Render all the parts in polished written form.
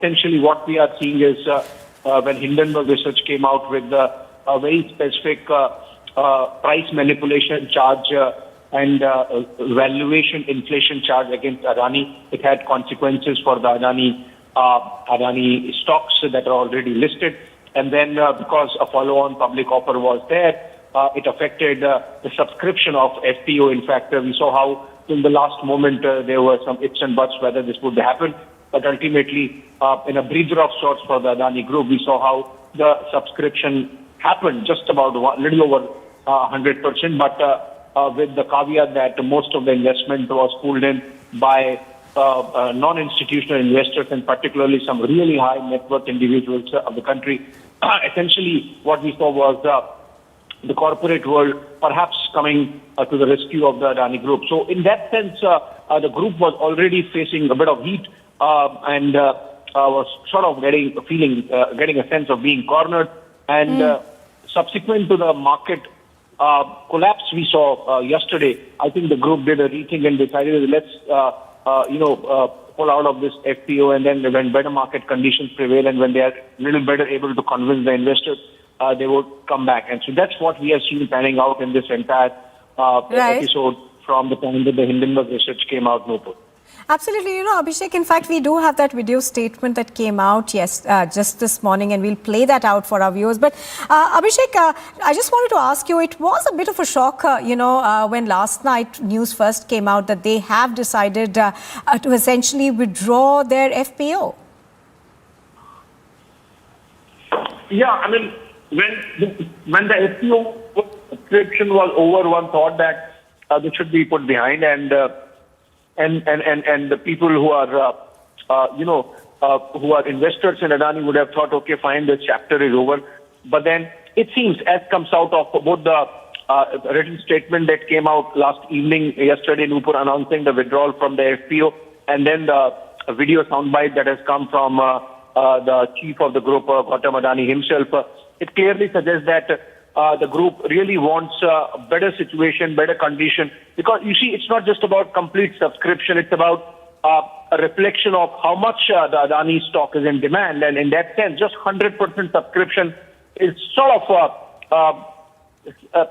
Essentially, what we are seeing is when Hindenburg Research came out with a very specific price manipulation charge and valuation inflation charge against Adani, it had consequences for the Adani stocks that are already listed. And then because a follow-on public offer was there, it affected the subscription of FPO. In fact, we saw how in the last moment there were some ifs and buts whether this would happen. But ultimately, in a breather of sorts for the Adani Group, we saw how the subscription happened just about a little over 100%, but with the caveat that most of the investment was pulled in by non-institutional investors and particularly some really high net worth individuals of the country. Essentially, what we saw was the corporate world perhaps coming to the rescue of the Adani Group. So in that sense, the group was already facing a bit of heat and was sort of getting a sense of being cornered. And subsequent to the market collapse we saw yesterday, I think the group did a rethink and decided let's pull out of this FPO, and then when better market conditions prevail and when they are a little better able to convince the investors, they would come back. And so that's what we are seeing panning out in this entire episode from the time that the Hindenburg Research came out. Absolutely. Abhishek, in fact, we do have that video statement that came out just this morning, and we'll play that out for our viewers. But Abhishek, I just wanted to ask you, it was a bit of a shock, when last night news first came out that they have decided to essentially withdraw their FPO. Yeah, I mean, when the FPO subscription was over, one thought that this should be put behind, and the people who are, who are investors in Adani would have thought, okay, fine, this chapter is over. But then it seems, as comes out of both the written statement that came out last evening, yesterday, Nupur announcing the withdrawal from the FPO, and then the video soundbite that has come from the chief of the group, Gautam Adani himself, it clearly suggests that the group really wants a better situation, better condition. Because you see, it's not just about complete subscription, it's about a reflection of how much the Adani stock is in demand. And in that sense, just 100% subscription is sort of,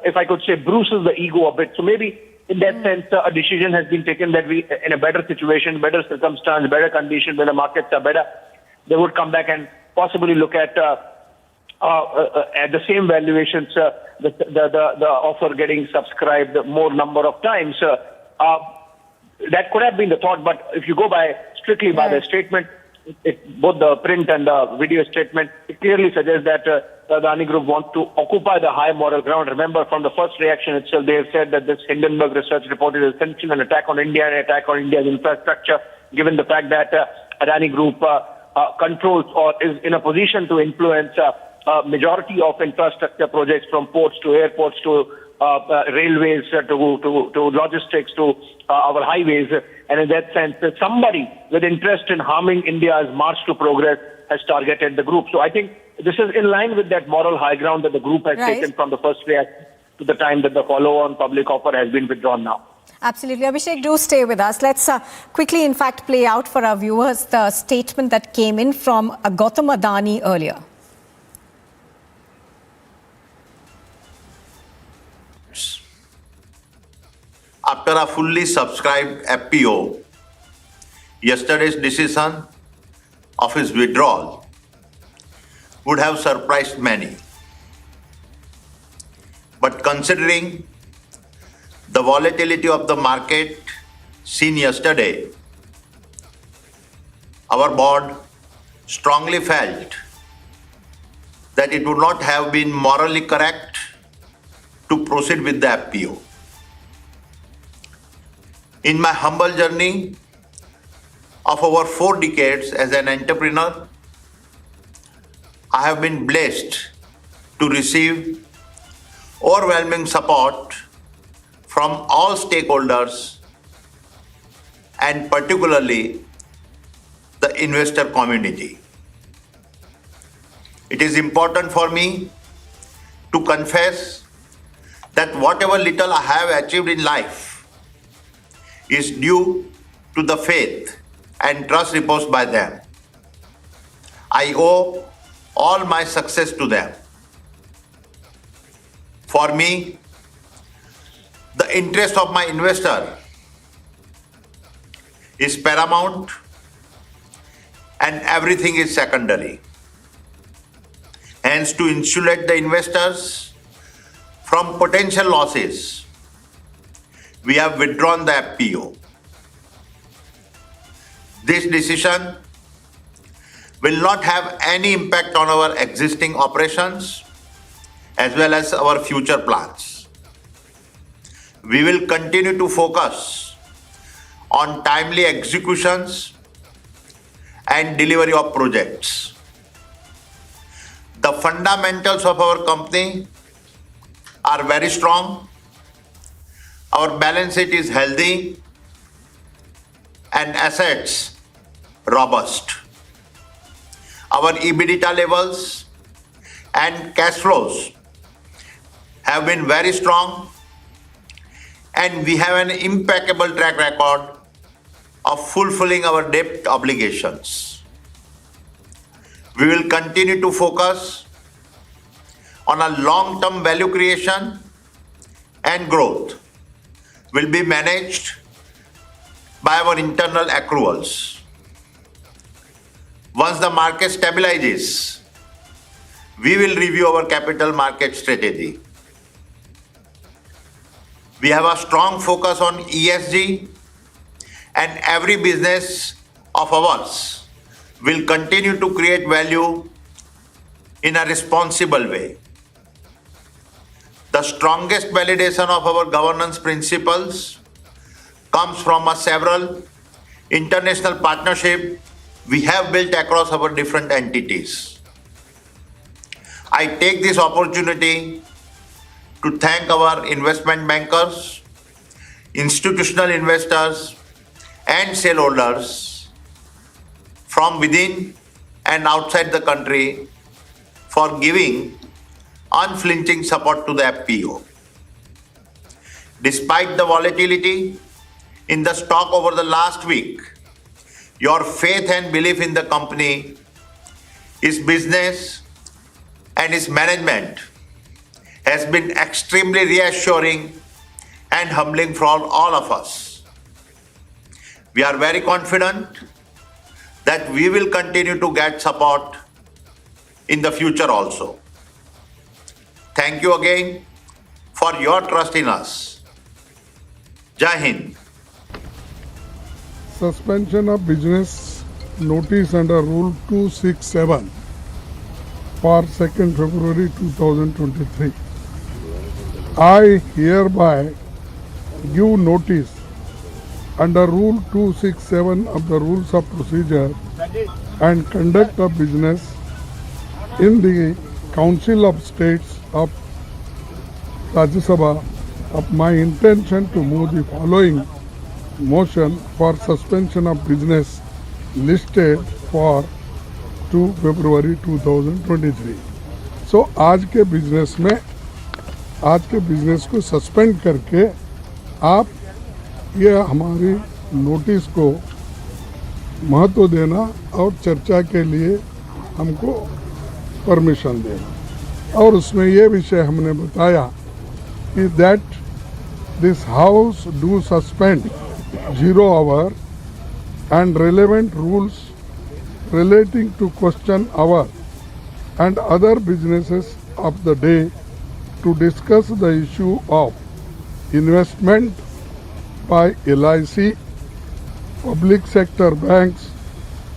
if I could say, bruises the ego a bit. So maybe in that sense, a decision has been taken that we, in a better situation, better circumstance, better condition, when the markets are better, they would come back and possibly look at the same valuations, the offer getting subscribed more number of times. That could have been the thought, but if you go by strictly by the statement, both the print and the video statement, it clearly suggests that the Adani Group wants to occupy the high moral ground. Remember, from the first reaction itself, they have said that this Hindenburg Research report is essentially an attack on India, an attack on India's infrastructure, given the fact that Adani Group controls or is in a position to influence majority of infrastructure projects, from ports to airports to railways to logistics to our highways. And in that sense, somebody with interest in harming India's march to progress has targeted the group. So I think this is in line with that moral high ground that the group has taken from the first reaction to the time that the follow-on public offer has been withdrawn now. Absolutely. Abhishek, do stay with us. Let's quickly, in fact, play out for our viewers the statement that came in from Gautam Adani earlier. After a fully subscribed FPO, yesterday's decision of his withdrawal would have surprised many. But considering the volatility of the market seen yesterday, our board strongly felt that it would not have been morally correct to proceed with the FPO. In my humble journey of over 4 decades as an entrepreneur, I have been blessed to receive overwhelming support from all stakeholders and particularly the investor community. It is important for me to confess that whatever little I have achieved in life is due to the faith and trust reposed by them. I owe all my success to them. For me, the interest of my investor is paramount and everything is secondary. Hence, to insulate the investors from potential losses, we have withdrawn the FPO. This decision will not have any impact on our existing operations as well as our future plans. We will continue to focus on timely executions and delivery of projects. The fundamentals of our company are very strong. Our balance sheet is healthy and assets robust. Our EBITDA levels and cash flows have been very strong, and we have an impeccable track record of fulfilling our debt obligations. We will continue to focus on a long-term value creation, and growth will be managed by our internal accruals. Once the market stabilizes, we will review our capital market strategy. We have a strong focus on ESG, and every business of ours will continue to create value in a responsible way. The strongest validation of our governance principles comes from several international partnerships we have built across our different entities. I take this opportunity to thank our investment bankers, institutional investors, and shareholders from within and outside the country for giving unflinching support to the FPO. Despite the volatility in the stock over the last week, your faith and belief in the company, its business, and its management has been extremely reassuring and humbling for all of us. We are very confident that we will continue to get support in the future also. Thank you again for your trust in us. Jai Hind. Suspension of business notice under Rule 267 for 2nd February 2023. I hereby give notice under Rule 267 of the Rules of Procedure and Conduct of Business in the Council of States of Rajya Sabha of my intention to move the following motion for suspension of business listed for 2 February 2023. So आज के business को suspend करके आप ये हमारी notice को महत्व देना और चर्चा के लिए हमको परमिशन देना, और उसमें ये विषय हमने बताया कि that this house do suspend 0 hour and relevant rules relating to question hour and other businesses of the day to discuss the issue of investment by LIC, public sector banks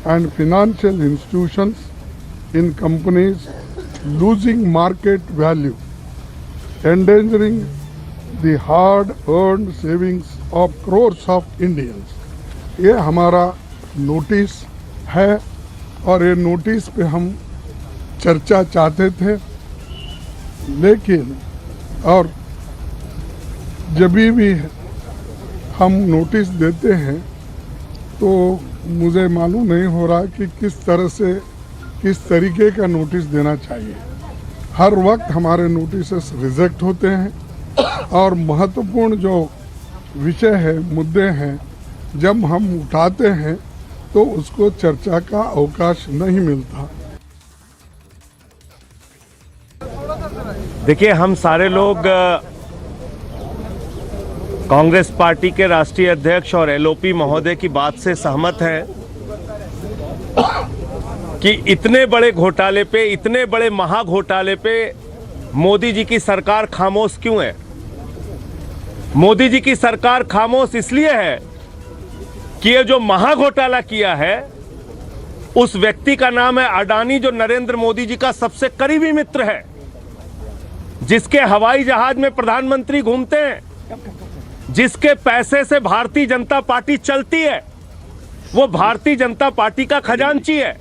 and financial institutions in companies losing market value, endangering the hard-earned savings of crores of Indians. ये हमारा notice है और ये notice पे हम चर्चा चाहते थे, लेकिन और जब भी हम नोटिस देते हैं तो मुझे मालूम नहीं हो रहा कि किस तरीके का नोटिस देना चाहिए। हर वक्त हमारे नोटिसेस रिजेक्ट होते हैं और महत्वपूर्ण जो विषय है, मुद्दे हैं, जब हम उठाते हैं तो उसको चर्चा का अवकाश नहीं मिलता। देखिए, हम सारे लोग कांग्रेस पार्टी के राष्ट्रीय अध्यक्ष और एलओपी महोदय की बात से सहमत हैं कि इतने बड़े घोटाले पे, इतने बड़े महाघोटाले पे मोदी जी की सरकार खामोश क्यों है। मोदी जी की सरकार खामोश इसलिए है कि ये जो महाघोटाला किया है उस व्यक्ति का नाम है अडानी, जो नरेंद्र मोदी जी का सबसे करीबी मित्र है, जिसके हवाई जहाज में प्रधानमंत्री घूमते हैं, जिसके पैसे से भारतीय जनता पार्टी चलती है, वो भारतीय जनता पार्टी का खजांची है।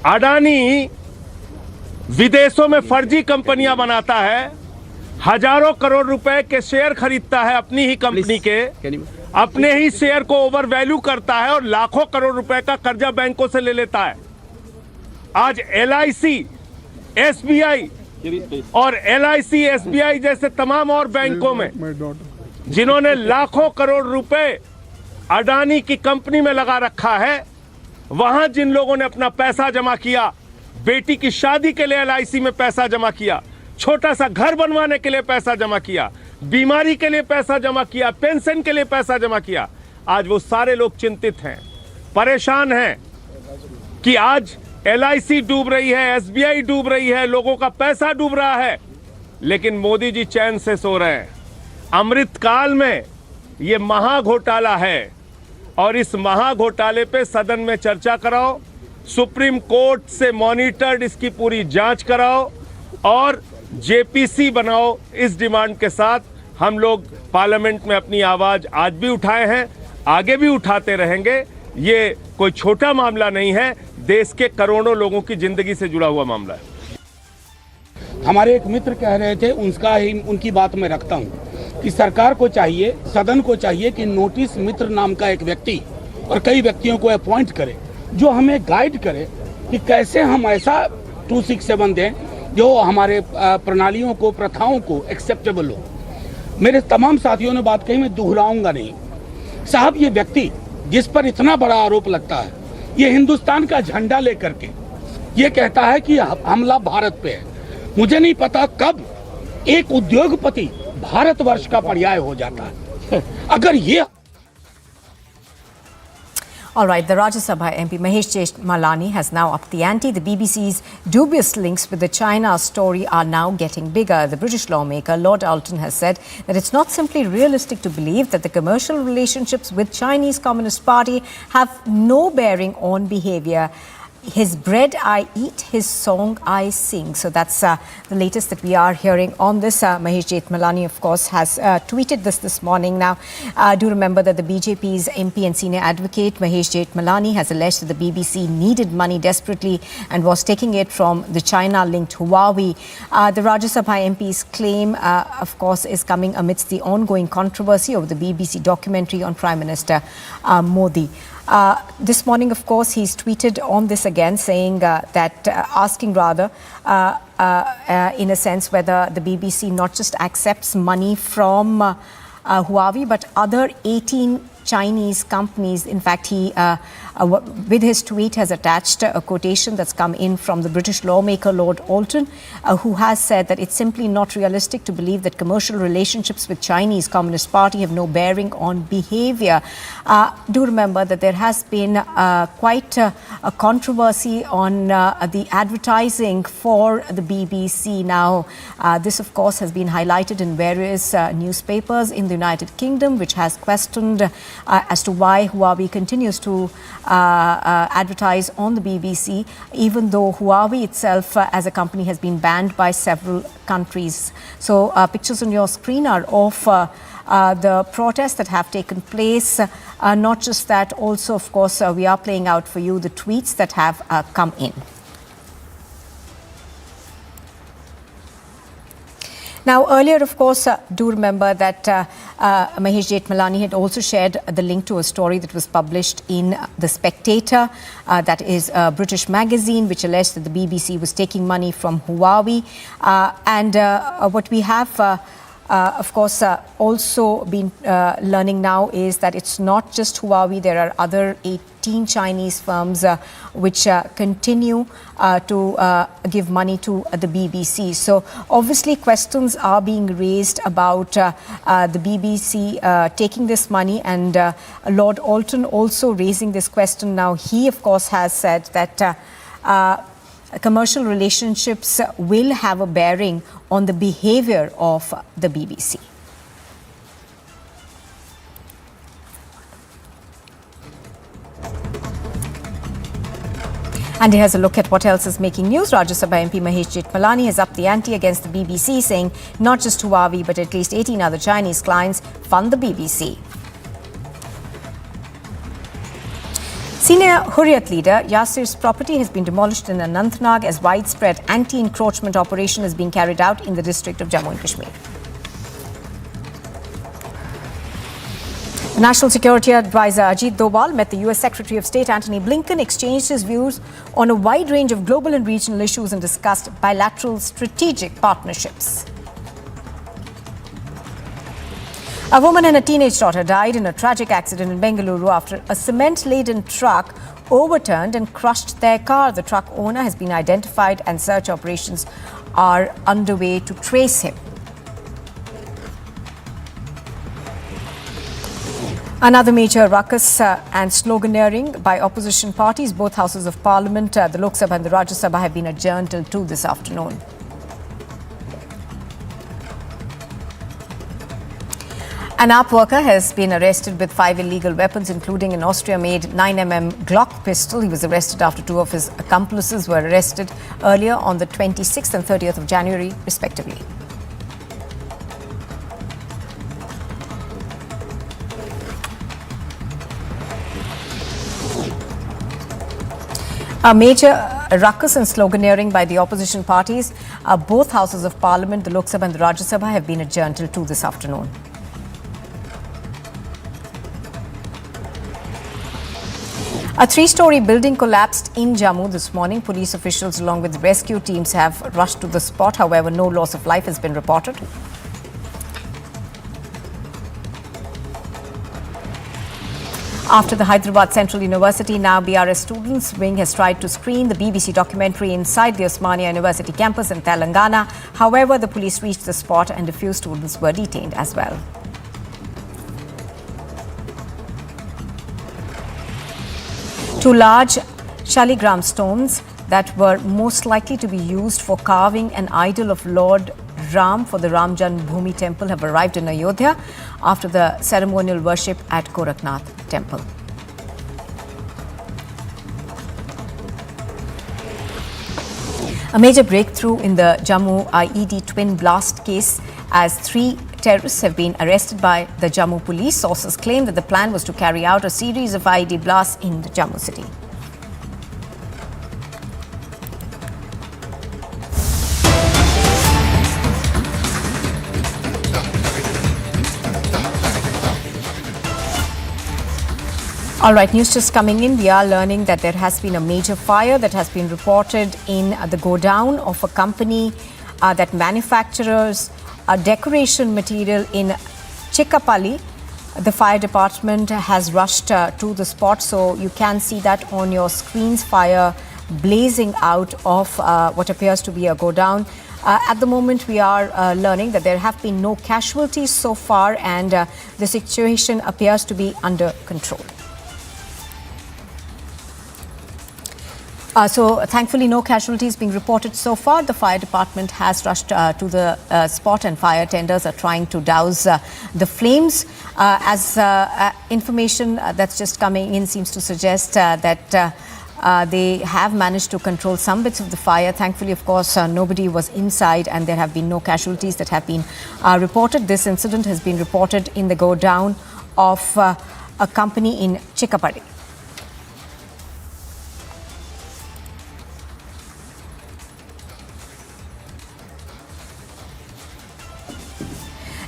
अडानी विदेशों में फर्जी कंपनियां बनाता है, हजारों करोड़ रुपए के शेयर खरीदता है अपनी ही कंपनी के, अपने ही शेयर को ओवर वैल्यू करता है और लाखों करोड़ रुपए का कर्जा बैंकों से ले लेता है। आज एलआईसी, एसबीआई और एलआईसी, एसबीआई जैसे तमाम और बैंकों में जिन्होंने लाखों करोड़ रुपए अडानी की कंपनी में लगा रखा है, वहां जिन लोगों ने अपना पैसा जमा किया, बेटी की शादी के लिए एलआईसी में पैसा जमा किया, छोटा सा घर बनवाने के लिए पैसा जमा किया, बीमारी के लिए पैसा जमा किया, पेंशन के लिए पैसा जमा किया, आज वो सारे लोग चिंतित हैं, परेशान हैं कि आज एलआईसी डूब रही है, एसबीआई डूब रही है, लोगों का पैसा डूब रहा है, लेकिन मोदी जी चैन से सो रहे हैं। अमृतकाल में ये महाघोटाला है और इस महाघोटाले पे सदन में चर्चा कराओ, सुप्रीम कोर्ट से मॉनिटर्ड इसकी पूरी जांच कराओ और जेपीसी बनाओ। इस डिमांड के साथ हम लोग पार्लियामेंट में अपनी आवाज आज भी उठाए हैं, आगे भी उठाते रहेंगे। ये कोई छोटा मामला नहीं है, देश के करोड़ों लोगों की जिंदगी से जुड़ा हुआ मामला है। हमारे एक मित्र कह रहे थे, उनकी बात मैं रखता हूं कि सरकार को चाहिए, सदन को चाहिए कि नोटिस मित्र नाम का एक व्यक्ति और कई व्यक्तियों को अपॉइंट करे जो हमें गाइड करे कि कैसे हम ऐसा 267 दें जो हमारे प्रणालियों को, प्रथाओं को एक्सेप्टेबल हो। मेरे तमाम साथियों ने बात कही, मैं दोहराऊंगा नहीं। साहब, ये व्यक्ति जिस पर इतना बड़ा आरोप लगता है, ये हिंदुस्तान का झंडा लेकर के ये कहता है कि हमला भारत पे है। मुझे नहीं पता कब एक उद्योगपति भारतवर्ष का पर्याय हो जाता है। अगर ये All right, the Rajya Sabha MP Mahesh Malani has now upped the ante. The BBC's dubious links with the China story are now getting bigger. The British lawmaker Lord Alton has said that it's not simply realistic to believe that the commercial relationships with Chinese Communist Party have no bearing on behavior. His bread I eat, his song I sing. So that's the latest that we are hearing on this. Mahesh Malani, of course, has tweeted this morning. Now, do remember that the BJP's MP and senior advocate Mahesh Malani has alleged that the BBC needed money desperately and was taking it from the China-linked Huawei. The Rajya Sabha MP's claim, of course, is coming amidst the ongoing controversy over the BBC documentary on Prime Minister Modi. This morning, of course, he's tweeted on this again, saying that, asking rather, in a sense, whether the BBC not just accepts money from Huawei, but other 18 Chinese companies. In fact, he, with his tweet, has attached a quotation that's come in from the British lawmaker Lord Alton, who has said that it's simply not realistic to believe that commercial relationships with Chinese Communist Party have no bearing on behavior. Do remember that there has been quite a controversy on the advertising for the BBC. Now, this, of course, has been highlighted in various newspapers in the United Kingdom, which has questioned as to why Huawei continues to advertise on the BBC, even though Huawei itself as a company has been banned by several countries. So pictures on your screen are of the protests that have taken place. Not just that, also, of course, we are playing out for you the tweets that have come in. Now, earlier, of course, do remember that Mahesh Malani had also shared the link to a story that was published in The Spectator, that is a British magazine, which alleged that the BBC was taking money from Huawei. And what we have of course, also been learning now is that it's not just Huawei. There are other 18 Chinese firms which continue to give money to the BBC. So obviously questions are being raised about the BBC taking this money, and Lord Alton also raising this question now. He, of course, has said that commercial relationships will have a bearing on the behavior of the BBC. And here's a look at what else is making news. Rajya Sabha MP Mahesh Jethmalani has upped the ante against the BBC, saying not just Huawei but at least 18 other Chinese clients fund the BBC. Senior Hurriyat leader Yasir's property has been demolished in Anantnag as widespread anti-encroachment operation is being carried out in the district of Jammu and Kashmir. National Security Advisor Ajit Doval met the US Secretary of State Antony Blinken, exchanged his views on a wide range of global and regional issues and discussed bilateral strategic partnerships. A woman and a teenage daughter died in a tragic accident in Bengaluru after a cement-laden truck overturned and crushed their car. The truck owner has been identified and search operations are underway to trace him. Another major ruckus and sloganeering by opposition parties. Both houses of parliament, the Lok Sabha and the Rajya Sabha, have been adjourned till 2 this afternoon. An AAP worker has been arrested with 5 illegal weapons, including an Austria-made 9mm Glock pistol. He was arrested after 2 of his accomplices were arrested earlier on the 26th and 30th of January, respectively. A major ruckus and sloganeering by the opposition parties. Both houses of parliament, the Lok Sabha and the Rajya Sabha, have been adjourned till 2 this afternoon. A 3-story building collapsed in Jammu this morning. Police officials along with rescue teams have rushed to the spot. However, no loss of life has been reported. After the Hyderabad Central University, now BRS Students Wing has tried to screen the BBC documentary inside the Osmania University campus in Telangana. However, the police reached the spot and a few students were detained as well. Two large Shaligram stones that were most likely to be used for carving an idol of Lord Ram for the Ram Janmabhoomi temple have arrived in Ayodhya after the ceremonial worship at Gorakhnath temple. A major breakthrough in the Jammu IED twin blast case as 3 terrorists have been arrested by the Jammu police. Sources claim that the plan was to carry out a series of IED blasts in the Jammu city. All right, news just coming in. We are learning that there has been a major fire that has been reported in the godown of a company that manufactures decoration material in Chikkapalli. The fire department has rushed to the spot, so you can see that on your screens, fire blazing out of what appears to be a godown. At the moment, we are learning that there have been no casualties so far, and the situation appears to be under control. So thankfully, no casualties being reported so far. The fire department has rushed to the spot, and fire tenders are trying to douse the flames. As information that's just coming in seems to suggest that they have managed to control some bits of the fire. Thankfully, of course, nobody was inside, and there have been no casualties that have been reported. This incident has been reported in the godown of a company in Chikkapalli.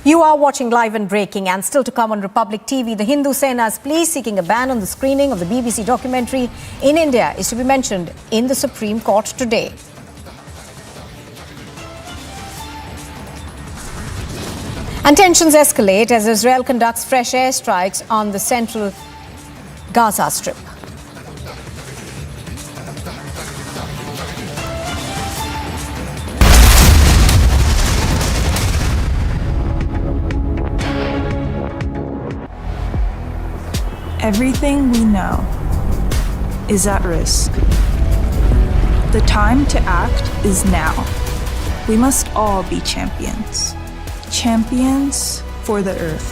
You are watching Live and Breaking, and still to come on Republic TV, the Hindu Sena's plea seeking a ban on the screening of the BBC documentary in India is to be mentioned in the Supreme Court today. And tensions escalate as Israel conducts fresh airstrikes on the central Gaza Strip. Everything we know is at risk. The time to act is now. We must all be champions. Champions for the earth.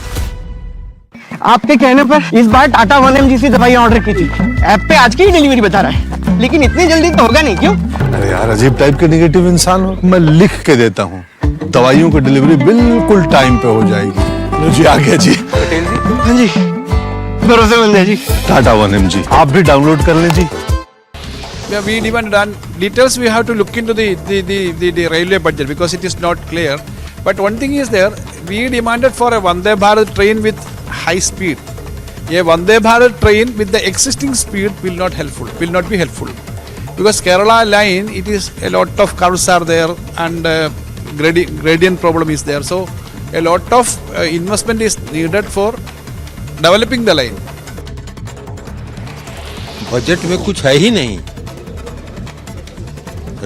आपके कहने पर इस बार Tata 1mg से दवाई order की थी। App पे आज की ही डिलीवरी बता रहा है, लेकिन इतनी जल्दी तो होगा नहीं, क्यों? अरे यार, अजीब टाइप के नेगेटिव इंसान हो। मैं लिख के देता हूँ, दवाइयों की डिलीवरी बिल्कुल टाइम पे हो जाएगी। लो जी, आ गया जी। पटेल जी? हाँ जी, भरोसेमंद है जी। टाटा 1mg आप भी डाउनलोड कर लें जी। Yeah, we demand details. We have to look into the railway budget because it is not clear. But one thing is there, we demanded for a Vande Bharat train with high speed. A Vande Bharat train with the existing speed will not be helpful. Because Kerala line, it is a lot of curves are there and gradient problem is there. So a lot of investment is needed for developing the line. Budget में कुछ है ही नहीं।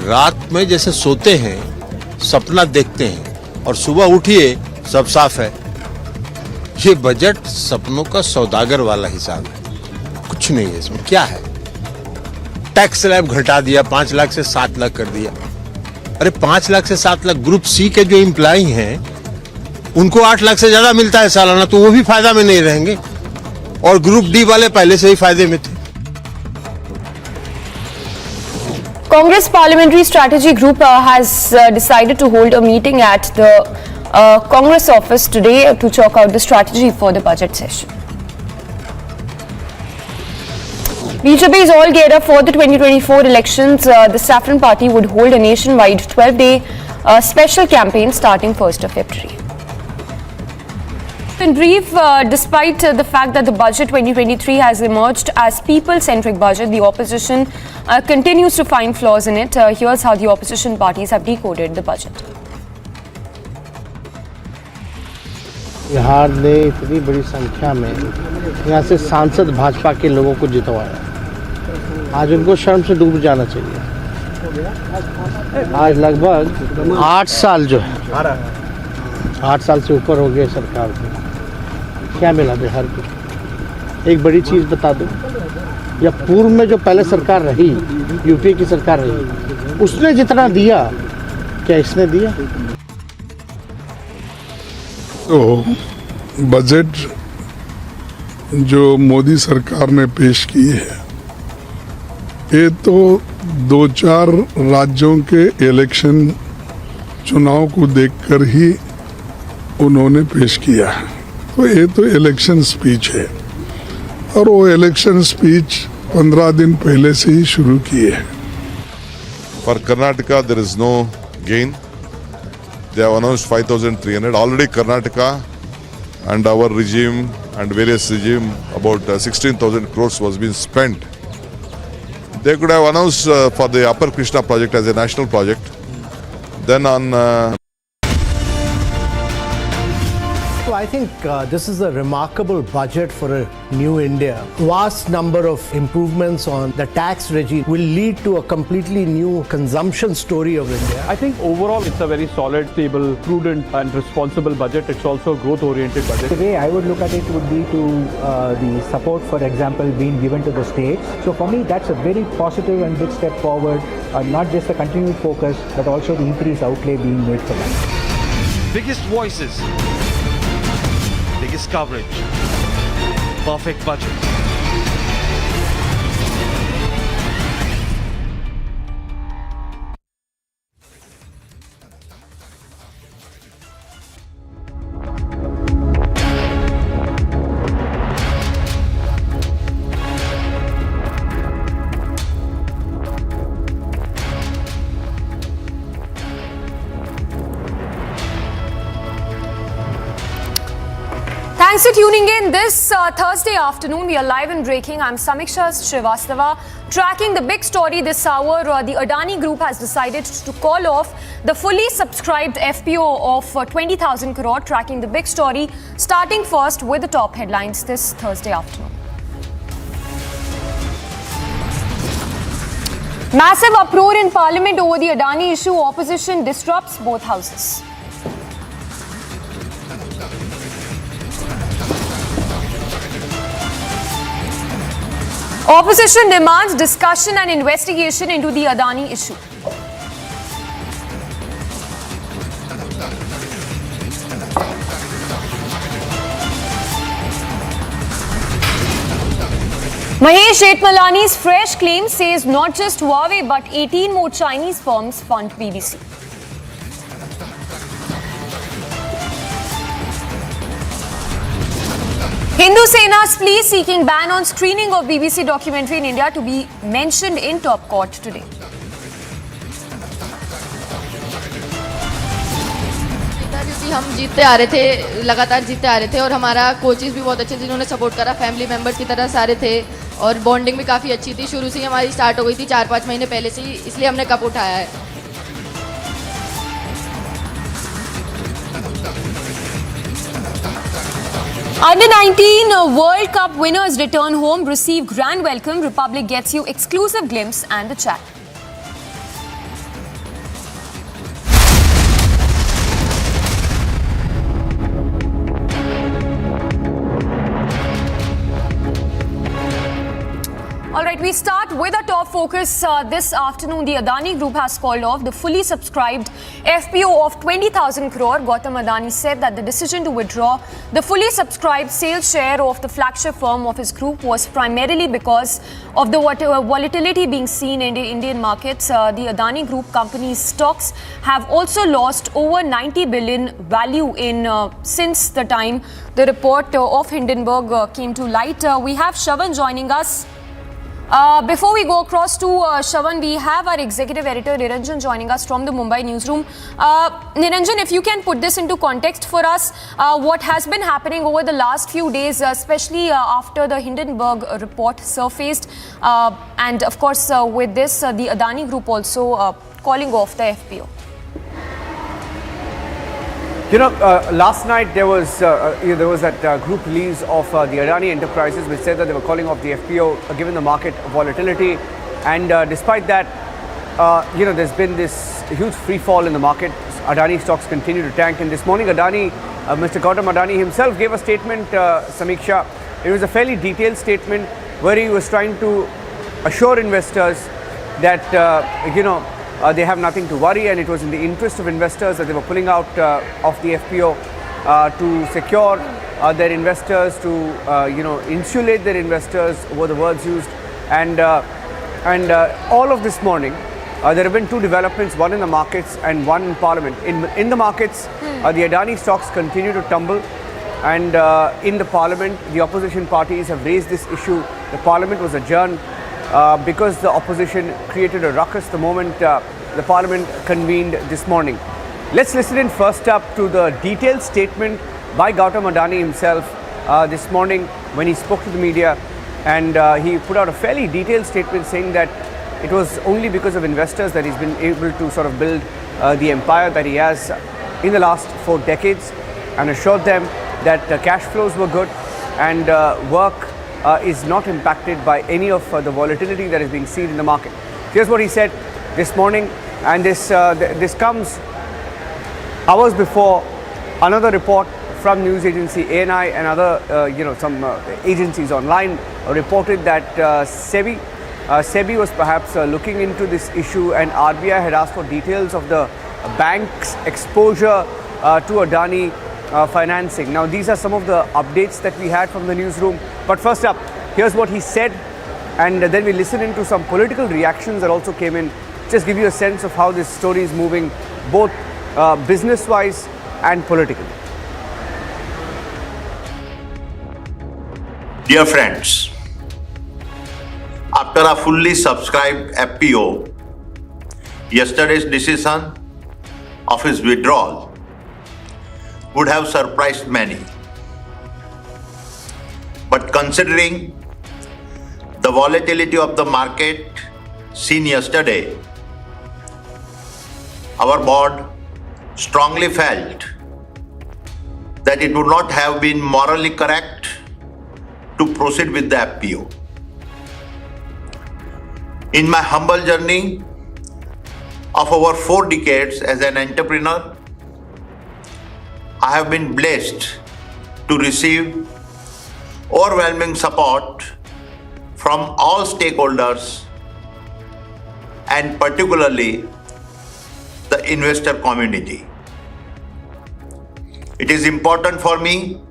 रात में जैसे सोते हैं, सपना देखते हैं और सुबह उठिए सब साफ है। ये बजट सपनों का सौदागर वाला हिसाब है, कुछ नहीं है इसमें। क्या है? टैक्स स्लैब घटा दिया, 5 लाख से 7 लाख कर दिया। अरे 5 लाख से 7 लाख ग्रुप सी के जो एम्प्लॉई हैं उनको 8 लाख से ज्यादा मिलता है सालाना, तो वो भी फायदा में नहीं रहेंगे और ग्रुप डी वाले पहले से ही फायदे में थे। Congress Parliamentary Strategy Group has decided to hold a meeting at the Congress office today to chalk out the strategy for the budget session. BJP is all geared up for the 2024 elections. The Saffron Party would hold a nationwide 12-day special campaign starting 1st of February. In brief, despite the fact that the budget 2023 has emerged as people-centric budget, the opposition continues to find flaws in it. Here's how the opposition parties have decoded the budget. Bihar ने इतनी बड़ी संख्या में यहाँ से सांसद भाजपा के लोगों को जितवाया, आज उनको शर्म से डूब जाना चाहिए। आज लगभग 8 साल जो है, 8 साल से ऊपर हो गए सरकार को। क्या मिला बिहार को? एक बड़ी चीज़ बता दो, या पूर्व में जो पहले सरकार रही, यूपी की सरकार रही, उसने जितना दिया क्या इसने दिया? तो बजट जो मोदी सरकार ने पेश की है, ये तो 2-4 राज्यों के इलेक्शन चुनाव को देखकर ही उन्होंने पेश किया है। तो ये तो इलेक्शन स्पीच है और वो इलेक्शन स्पीच 15 दिन पहले से ही शुरू किए हैं। For Karnataka, there is no gain. They have announced 5,300. Already Karnataka and our regime and various regime, about 16,000 crores was being spent. They could have announced for the Upper Krishna project as a national project. Then on So I think this is a remarkable budget for a new India. Vast number of improvements on the tax regime will lead to a completely new consumption story of India. I think overall it's a very solid, stable, prudent and responsible budget. It's also a growth-oriented budget. The way I would look at it would be to the support, for example, being given to the states. So for me, that's a very positive and big step forward, not just the continued focus, but also the increased outlay being made for that. Biggest voices, biggest coverage, perfect budget. Thanks for tuning in. This Thursday afternoon, we are live and breaking. I'm Samiksha Srivastava. Tracking the big story this hour, the Adani Group has decided to call off the fully subscribed FPO of 20,000 crore. Tracking the big story, starting first with the top headlines this Thursday afternoon. Massive uproar in Parliament over the Adani issue. Opposition disrupts both houses. Opposition demands discussion and investigation into the Adani issue. Mahesh Etmalani's fresh claim says not just Huawei but 18 more Chinese firms fund BBC. Hindu Sena's plea seeking ban on screening of BBC documentary in India to be mentioned in top court today. क्योंकि हम जीतते आ रहे थे, लगातार जीतते आ रहे थे और हमारा कोचेस भी बहुत अच्छे जिन्होंने सपोर्ट करा, फैमिली मेंबर्स की तरह सारे थे और बॉन्डिंग भी काफ़ी अच्छी थी। शुरू से ही हमारी स्टार्ट हो गई थी 4-5 महीने पहले से ही, इसलिए हमने कप उठाया है। Under-19 World Cup winners return home, receive grand welcome. Republic gets you exclusive glimpse and the chat. All right, we start with a top focus this afternoon. The Adani Group has called off the fully subscribed FPO of 20,000 crore. Gautam Adani said that the decision to withdraw the fully subscribed sales share of the flagship firm of his group was primarily because of the volatility being seen in the Indian markets. The Adani Group company's stocks have also lost over 90 billion value in since the time the report of Hindenburg came to light. We have Shravan joining us. Before we go across to Shravan, we have our executive editor Niranjan joining us from the Mumbai newsroom. Niranjan, if you can put this into context for us, what has been happening over the last few days, especially after the Hindenburg report surfaced, and of course with this, the Adani Group also calling off the FPO. You know, last night there was that group release of the Adani Enterprises, which said that they were calling off the FPO given the market volatility, and despite that, there's been this huge free fall in the market. Adani stocks continue to tank, and this morning Adani, Mr. Gautam Adani himself gave a statement, Samiksha. It was a fairly detailed statement where he was trying to assure investors that they have nothing to worry, and it was in the interest of investors that they were pulling out of the FPO to secure their investors, to insulate their investors, were the words used. And all of this morning, there have been two developments, one in the markets and one in Parliament. In the markets, the Adani stocks continue to tumble, and in the Parliament, the opposition parties have raised this issue. The Parliament was adjourned because the opposition created a ruckus the moment the Parliament convened this morning. Let's listen in first up to the detailed statement by Gautam Adani himself this morning when he spoke to the media, and he put out a fairly detailed statement saying that it was only because of investors that he's been able to sort of build the empire that he has in the last 4 decades, and assured them that cash flows were good and work is not impacted by any of the volatility that is being seen in the market. Here's what he said this morning, and this comes hours before another report from news agency ANI and other some agencies online reported that SEBI was perhaps looking into this issue, and RBI had asked for details of the bank's exposure to Adani financing. Now, these are some of the updates that we had from the newsroom. But first up, here's what he said, and then we listen into some political reactions that also came in. Just give you a sense of how this story is moving, both business-wise and politically. Dear friends, after a fully subscribed FPO, yesterday's decision of his withdrawal would have surprised many. But considering the volatility of the market seen yesterday, our board strongly felt that it would not have been morally correct to proceed with the FPO. In my humble journey of over 4 decades as an entrepreneur, I have been blessed to receive overwhelming support from all stakeholders and particularly the investor community. It is important for me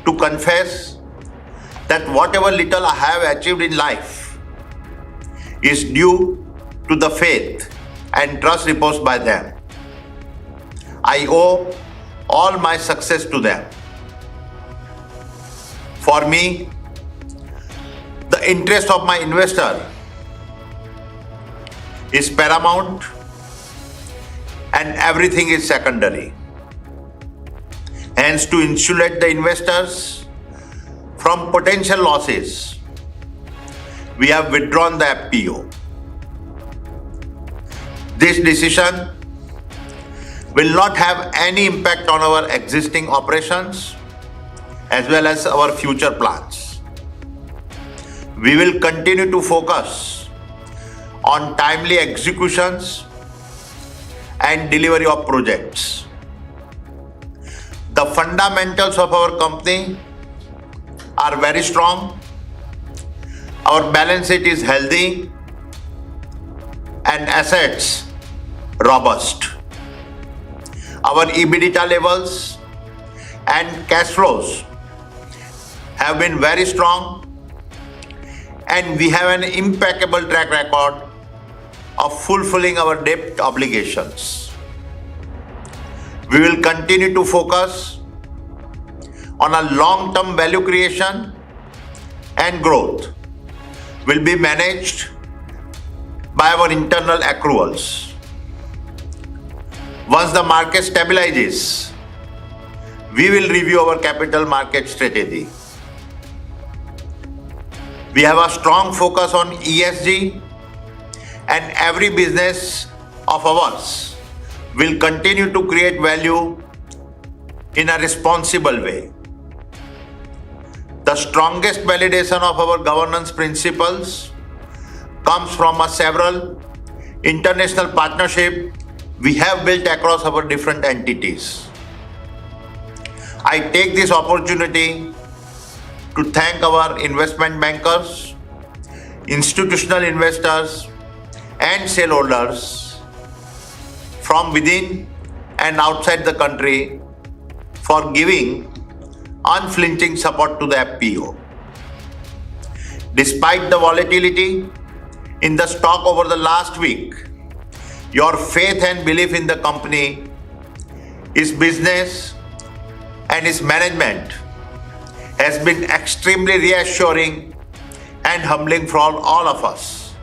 to confess that whatever little I have achieved in life is due to the faith and trust reposed by them. I owe all my success to them. For me, the interest of my investor is paramount and everything is secondary. Hence, to insulate the investors from potential losses, we have withdrawn the FPO. This decision will not have any impact on our existing operations as well as our future plans. We will continue to focus on timely executions and delivery of projects. The fundamentals of our company are very strong. Our balance sheet is healthy and assets robust. Our EBITDA levels and cash flows have been very strong, and we have an impeccable track record of fulfilling our debt obligations. We will continue to focus on a long-term value creation, and growth will be managed by our internal accruals. Once the market stabilizes, we will review our capital market strategy. We have a strong focus on ESG, and every business of ours will continue to create value in a responsible way. The strongest validation of our governance principles comes from several international partnerships we have built across our different entities. I take this opportunity to thank our investment bankers, institutional investors, and shareholders from within and outside the country for giving unflinching support to the FPO. Despite the volatility in the stock over the last week, your faith and belief in the company, its business, and its management has been extremely reassuring and humbling for all of us.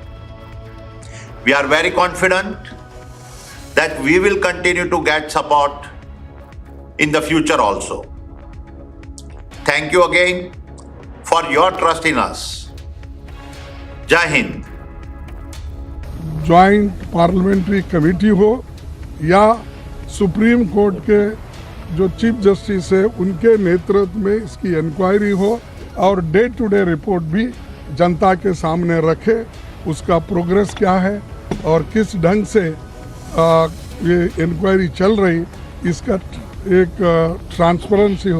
We are very confident that we will continue to get support in the future also. Thank you again for your trust in us. Jai Hind. Joint parliamentary committee हो या supreme court के जो chief justice है उनके नेतृत्व में इसकी inquiry हो और डे टू डे रिपोर्ट भी जनता के सामने रखे, उसका प्रोग्रेस क्या है और किस ढंग से ये इंक्वायरी चल रही, इसका एक ट्रांसपेरेंसी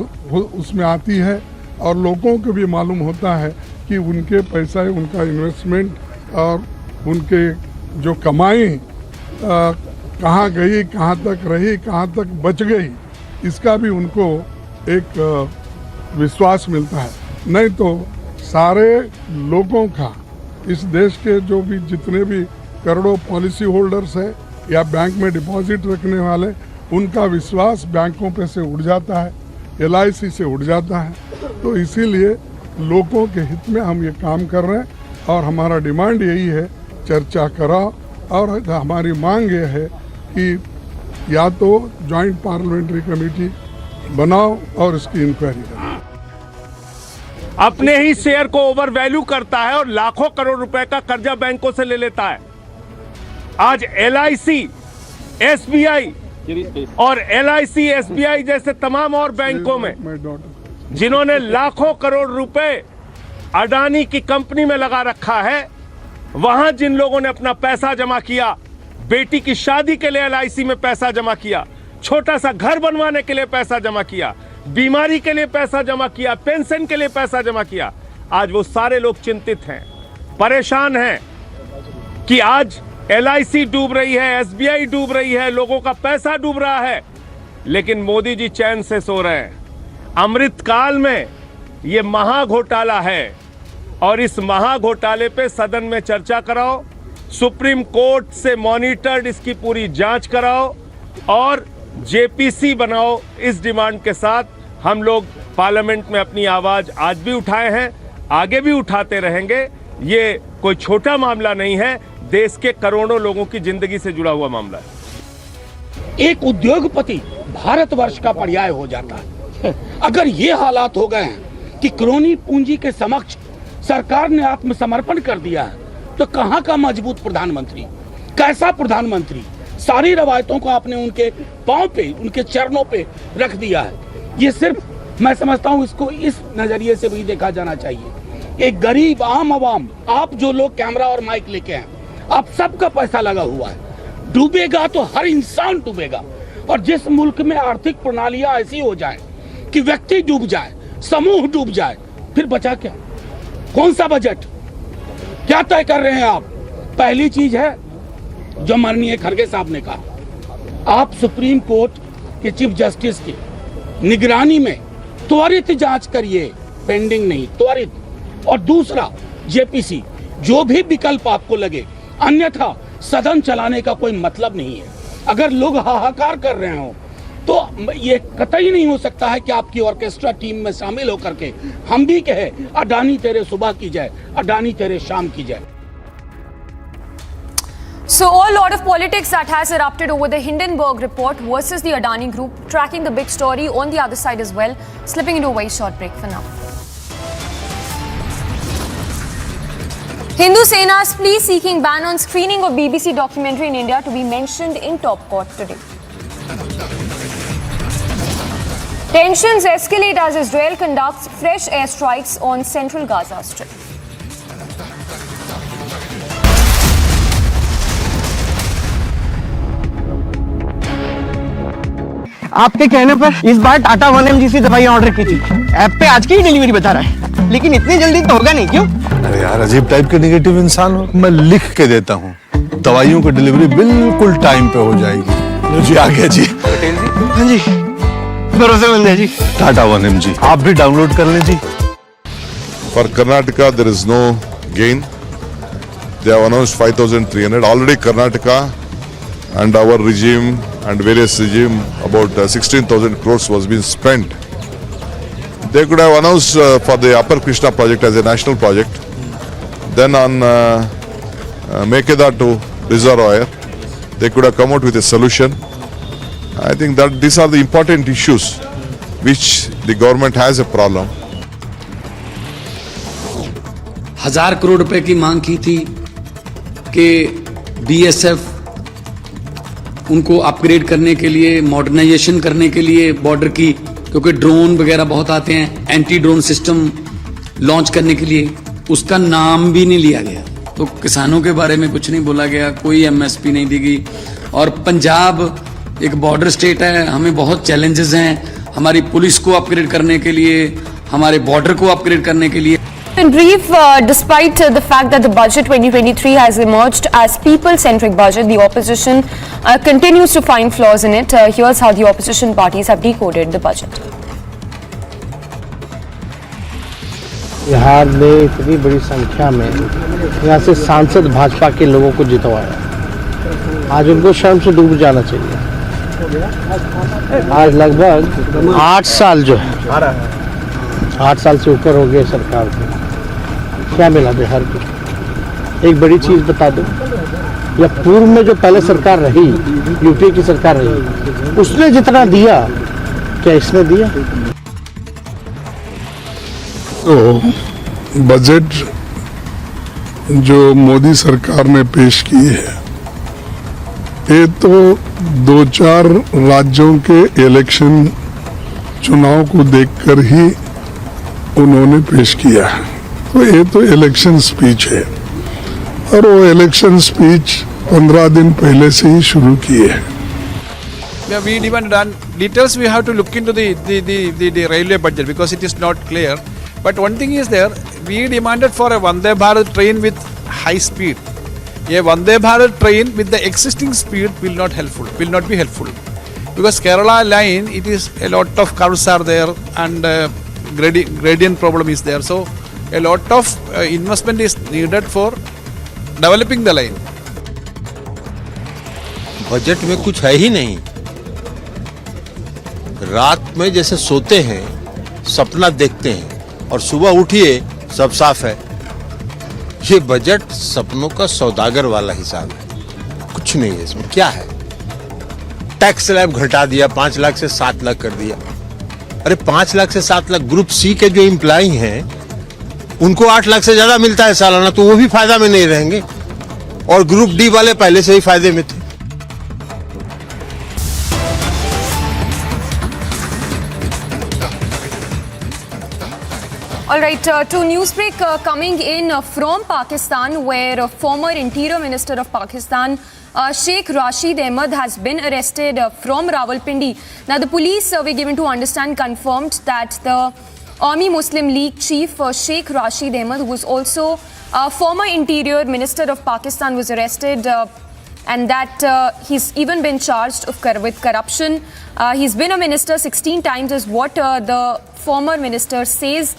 उसमें आती है और लोगों को भी मालूम होता है कि उनके पैसा, उनका इन्वेस्टमेंट और उनके जो कमाई कहाँ गई, कहाँ तक रही, कहाँ तक बच गई, इसका भी उनको एक विश्वास मिलता है। नहीं तो सारे लोगों का, इस देश के जो भी जितने भी करोड़ों पॉलिसी होल्डर्स है या बैंक में डिपॉजिट रखने वाले, उनका विश्वास बैंकों पे से उड़ जाता है, LIC से उड़ जाता है। तो इसीलिए लोगों के हित में हम ये काम कर रहे हैं और हमारा डिमांड यही है, चर्चा कराओ और हमारी मांग ये है कि या तो जॉइंट पार्लियामेंट्री कमेटी बनाओ और इसकी इंक्वायरी करो। अपने ही शेयर को ओवर वैल्यू करता है और लाखों करोड़ रुपए का कर्जा बैंकों से ले लेता है। आज LIC, SBI और LIC, SBI जैसे तमाम और बैंकों में जिन्होंने लाखों करोड़ रुपए अडानी की कंपनी में लगा रखा है, वहां जिन लोगों ने अपना पैसा जमा किया, बेटी की शादी के लिए LIC में पैसा जमा किया, छोटा सा घर बनवाने के लिए पैसा जमा किया, बीमारी के लिए पैसा जमा किया, पेंशन के लिए पैसा जमा किया, आज वो सारे लोग चिंतित हैं, परेशान हैं कि आज LIC डूब रही है, SBI डूब रही है, लोगों का पैसा डूब रहा है, लेकिन मोदी जी चैन से सो रहे हैं। अमृतकाल में ये महाघोटाला है और इस महाघोटाले पे सदन में चर्चा कराओ, सुप्रीम कोर्ट से मॉनिटर्ड इसकी पूरी जांच कराओ और JPC बनाओ। इस डिमांड के साथ हम लोग पार्लियामेंट में अपनी आवाज आज भी उठाए हैं, आगे भी उठाते रहेंगे। ये कोई छोटा मामला नहीं है, देश के करोड़ों लोगों की जिंदगी से जुड़ा हुआ मामला है। एक उद्योगपति भारतवर्ष का पर्याय हो जाता है। अगर ये हालात हो गए हैं कि क्रोनी पूंजी के समक्ष सरकार ने आत्मसमर्पण कर दिया है, तो कहां का मजबूत प्रधानमंत्री, कैसा प्रधानमंत्री? सारी रवायतों को आपने उनके पांव पे, उनके चरणों पे रख दिया है। ये सिर्फ मैं समझता हूं इसको इस नजरिए से भी देखा जाना चाहिए। एक गरीब आम आवाम, आप जो लोग कैमरा और माइक लेके हैं, आप सबका पैसा लगा हुआ है। डूबेगा तो हर इंसान डूबेगा। और जिस मुल्क में आर्थिक प्रणालियां ऐसी हो जाए कि व्यक्ति डूब जाए, समूह डूब जाए, फिर बचा क्या? कौन सा बजट? क्या तय कर रहे हैं आप? पहली चीज है जो माननीय खड़गे साहब ने कहा, आप सुप्रीम कोर्ट के चीफ जस्टिस की निगरानी में त्वरित जांच करिए, पेंडिंग नहीं, त्वरित। और दूसरा JPC, जो भी विकल्प आपको लगे, अन्यथा सदन चलाने का कोई मतलब नहीं है। अगर लोग हाहाकार कर रहे हो तो ये कतई नहीं हो सकता है कि आपकी ऑर्केस्ट्रा टीम में शामिल होकर के हम भी कहे अडानी तेरे सुबह की जाए, अडानी तेरे शाम की जाए। So a lot of politics that has erupted over the Hindenburg report versus the Adani group. Tracking the big story on the other side as well. Slipping into a very short break for now. Hindu Sena's plea seeking ban on screening of BBC documentary in India to be mentioned in top court today. Tensions escalate as Israel conducts fresh airstrikes on central Gaza Strip. आपके कहने पर इस बार Tata 1mg दवाई order की थी। App पे आज की ही डिलीवरी बता रहा है, लेकिन इतनी जल्दी तो होगा नहीं, क्यों? अरे यार, अजीब टाइप के नेगेटिव इंसान हो। मैं लिख के देता हूँ, दवाइयों की डिलीवरी बिल्कुल टाइम पे हो जाएगी। जी आ गया जी। पटेल जी? हाँ जी, भरोसेमंद है जी। टाटा 1mg आप भी डाउनलोड कर लें जी। For Karnataka, there is no gain. They have announced 5,300. Already Karnataka and our regime and various regime, about 16,000 crores was being spent. They could have announced for the Upper Krishna project as a national project. Then on Mekedatu reservoir, they could have come out with a solution. I think that these are the important issues which the government has a problem. 1000 crore रुपए की मांग की थी कि BSF उनको upgrade करने के लिए, मॉडर्नाइजेशन करने के लिए बॉर्डर की, क्योंकि ड्रोन वगैरह बहुत आते हैं, एंटी ड्रोन सिस्टम लॉन्च करने के लिए, उसका नाम भी नहीं लिया गया। तो किसानों के बारे में कुछ नहीं बोला गया, कोई MSP नहीं दी गई। और पंजाब एक बॉर्डर स्टेट है, हमें बहुत चैलेंजेस हैं हमारी पुलिस को अपग्रेड करने के लिए, हमारे बॉर्डर को अपग्रेड करने के लिए। In brief, despite the fact that the budget 2023 has emerged as people-centric budget, the opposition continues to find flaws in it. Here's how the opposition parties have decoded the budget. Bihar ने इतनी बड़ी संख्या में यहाँ से सांसद भाजपा के लोगों को जितवाया, आज उनको शर्म से डूब जाना चाहिए। आज लगभग 8 साल जो है, 8 साल से ऊपर हो गए सरकार को। क्या मिला बिहार को? एक बड़ी चीज बता दो, या पूर्व में जो पहले सरकार रही, यूपीए की सरकार रही, उसने जितना दिया क्या इसने दिया? तो बजट जो मोदी सरकार ने पेश की है, ये तो 2-4 राज्यों के इलेक्शन चुनाव को देखकर ही उन्होंने पेश किया है। तो ये तो इलेक्शन स्पीच है और वो इलेक्शन स्पीच 15 दिन पहले से ही शुरू किए हैं। Yeah, we demanded on details. We have to look into the railway budget because it is not clear. But one thing is there, we demanded for a Vande Bharat train with high speed. A Vande Bharat train with the existing speed will not be helpful. Because Kerala line, it is a lot of curves are there and gradient problem is there. So a lot of investment is needed for developing the line. Budget में कुछ है ही नहीं। रात में जैसे सोते हैं, सपना देखते हैं और सुबह उठिए सब साफ है। ये बजट सपनों का सौदागर वाला हिसाब है, कुछ नहीं है इसमें। क्या है? टैक्स स्लैब घटा दिया, 5 लाख से 7 लाख कर दिया। अरे 5 लाख से 7 लाख ग्रुप सी के जो एम्प्लॉई हैं उनको 8 लाख से ज्यादा मिलता है सालाना, तो वो भी फायदा में नहीं रहेंगे और ग्रुप डी वाले पहले से ही फायदे में थे। All right, to newsbreak coming in from Pakistan, where former Interior Minister of Pakistan, Sheikh Rashid Ahmed, has been arrested from Rawalpindi. Now, the police, we're given to understand, confirmed that the Army Muslim League chief, Sheikh Rashid Ahmed, who was also former Interior Minister of Pakistan, was arrested and that he's even been charged with corruption. He's been a minister 16 times is what the former minister says.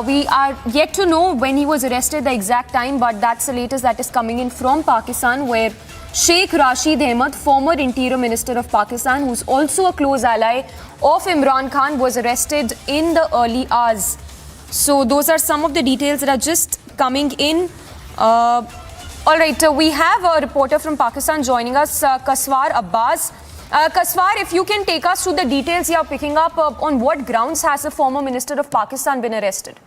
We are yet to know when he was arrested, the exact time, but that's the latest that is coming in from Pakistan, where Sheikh Rashid Ahmed, former Interior Minister of Pakistan, who's also a close ally of Imran Khan, was arrested in the early hours. So those are some of the details that are just coming in. All right, we have a reporter from Pakistan joining us, Kaswar Abbas. Kaswar, if you can take us through the details you are picking up, on what grounds has the former minister of Pakistan been arrested?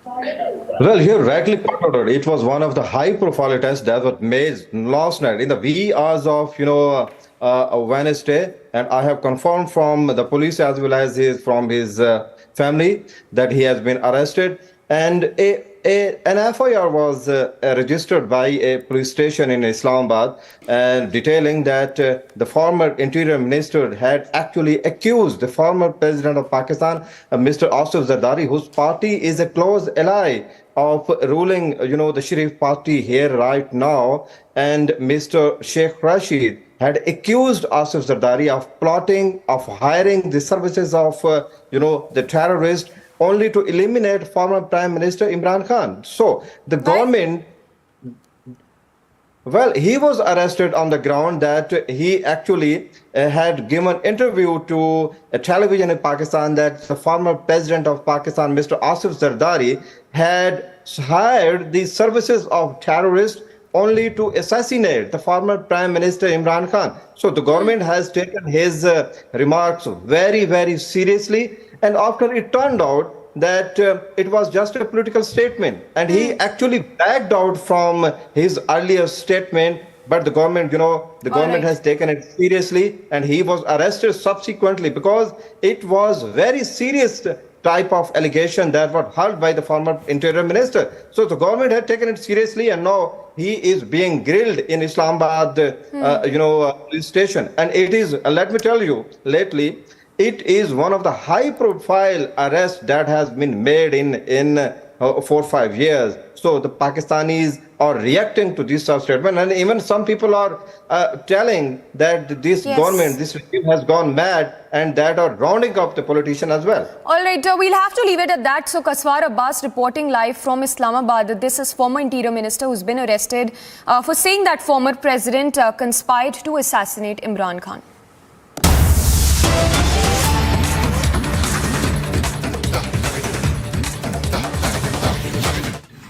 Well, you rightly pointed out, it was one of the high-profile attempts that was made last night in the wee hours of, Wednesday, and I have confirmed from the police as well as from his family that he has been arrested, and an FIR was registered by a police station in Islamabad, detailing that the former Interior Minister had actually accused the former President of Pakistan, Mr. Asif Zardari, whose party is a close ally of ruling, the Sharif party here right now, and Mr. Sheikh Rashid had accused Asif Zardari of plotting, of hiring the services of, the terrorist, only to eliminate former Prime Minister Imran Khan. So the government, well, he was arrested on the ground that he actually had given interview to a television in Pakistan that the former President of Pakistan, Mr. Asif Zardari, had hired the services of terrorists only to assassinate the former Prime Minister Imran Khan. So the government has taken his remarks very, very seriously. And after it turned out that it was just a political statement, and he actually backed out from his earlier statement, but the government, the government has taken it seriously, and he was arrested subsequently because it was very serious type of allegation that was held by the former Interior Minister. So the government had taken it seriously, and now he is being grilled in Islamabad, police station. And it is, let me tell you, lately, it is one of the high-profile arrests that has been made in 4 or 5 years. So the Pakistanis are reacting to this statement, and even some people are telling that this government, this regime has gone mad, and that are rounding up the politician as well. All right, we'll have to leave it at that. So Kaswar Abbas reporting live from Islamabad. This is former Interior Minister who's been arrested for saying that former president conspired to assassinate Imran Khan.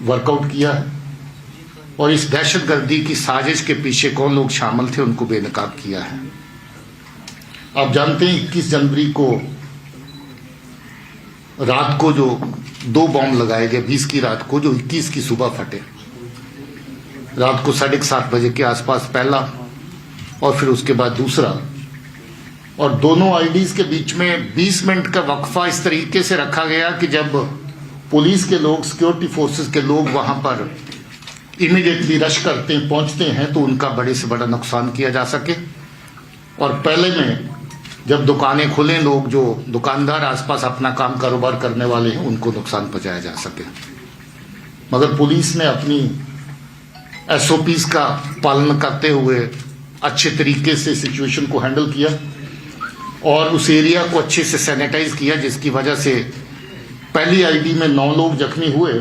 Workout किया है और इस दहशतगर्दी की साजिश के पीछे कौन लोग शामिल थे उनको बेनकाब किया है। आप जानते हैं 21 जनवरी को रात को जो 2 बॉम्ब लगाए गए 20 की रात को, जो 21 की सुबह फटे। रात को 7:30 बजे के आसपास पहला और फिर उसके बाद दूसरा, और दोनों आईडीज के बीच में 20 मिनट का वक्फा इस तरीके से रखा गया कि जब पुलिस के लोग, सिक्योरिटी फोर्सेस के लोग वहां पर इमीडिएटली रश करते हैं, पहुंचते हैं, तो उनका बड़े से बड़ा नुकसान किया जा सके। और पहले में जब दुकानें खुलें, लोग जो दुकानदार आसपास अपना काम कारोबार करने वाले हैं उनको नुकसान पहुंचाया जा सके। मगर पुलिस ने अपनी SOPs का पालन करते हुए अच्छे तरीके से सिचुएशन को हैंडल किया और उस एरिया को अच्छे से सैनिटाइज किया, जिसकी वजह से पहली आईडी में 9 लोग जख्मी हुए,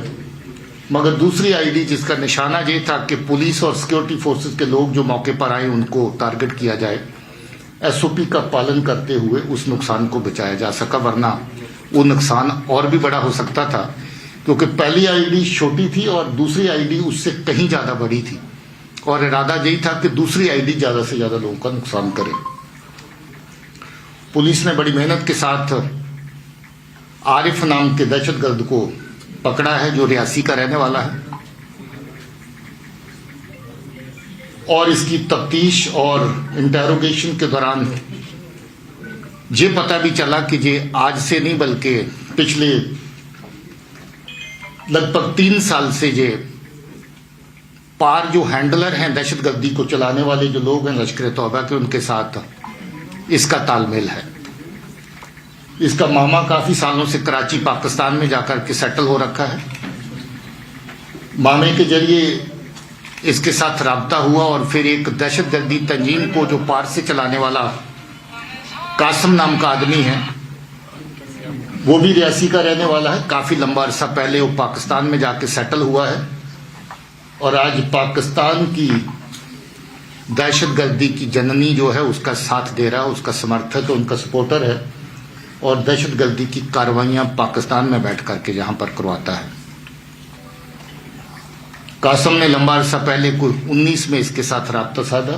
मगर दूसरी आईडी जिसका निशाना ये था कि पुलिस और सिक्योरिटी फोर्सेस के लोग जो मौके पर आए उनको टारगेट किया जाए, SOP का पालन करते हुए उस नुकसान को बचाया जा सका, वरना वो नुकसान और भी बड़ा हो सकता था, क्योंकि पहली आईडी छोटी थी और दूसरी आईडी उससे कहीं ज़्यादा बड़ी थी और इरादा यही था कि दूसरी आईडी ज़्यादा से ज़्यादा लोगों का नुकसान करे। पुलिस ने बड़ी मेहनत के साथ आरिफ नाम के दहशतगर्द को पकड़ा है, जो रियासी का रहने वाला है, और इसकी तफ्तीश और इंटेरोगेशन के दौरान ये पता भी चला कि ये आज से नहीं बल्कि पिछले लगभग 3 साल से ये पार जो हैंडलर हैं, दहशतगर्दी को चलाने वाले जो लोग हैं लश्कर तौबा के, उनके साथ इसका तालमेल है। इसका मामा काफी सालों से कराची पाकिस्तान में जाकर के सेटल हो रखा है। मामे के जरिए इसके साथ राब्ता हुआ और फिर एक दहशतगर्दी तंजीम को जो पार से चलाने वाला कासम नाम का आदमी है, वो भी रियासी का रहने वाला है। काफी लंबा अरसा पहले वो पाकिस्तान में जाके सेटल हुआ है और आज पाकिस्तान की दहशतगर्दी की जननी जो है उसका साथ दे रहा है, उसका समर्थक है, उनका सपोर्टर है और दहशतगर्दी की कार्रवाइयां पाकिस्तान में बैठ करके यहां पर करवाता है। कासम ने लंबा अरसा पहले 19 में इसके साथ राब्ता साधा।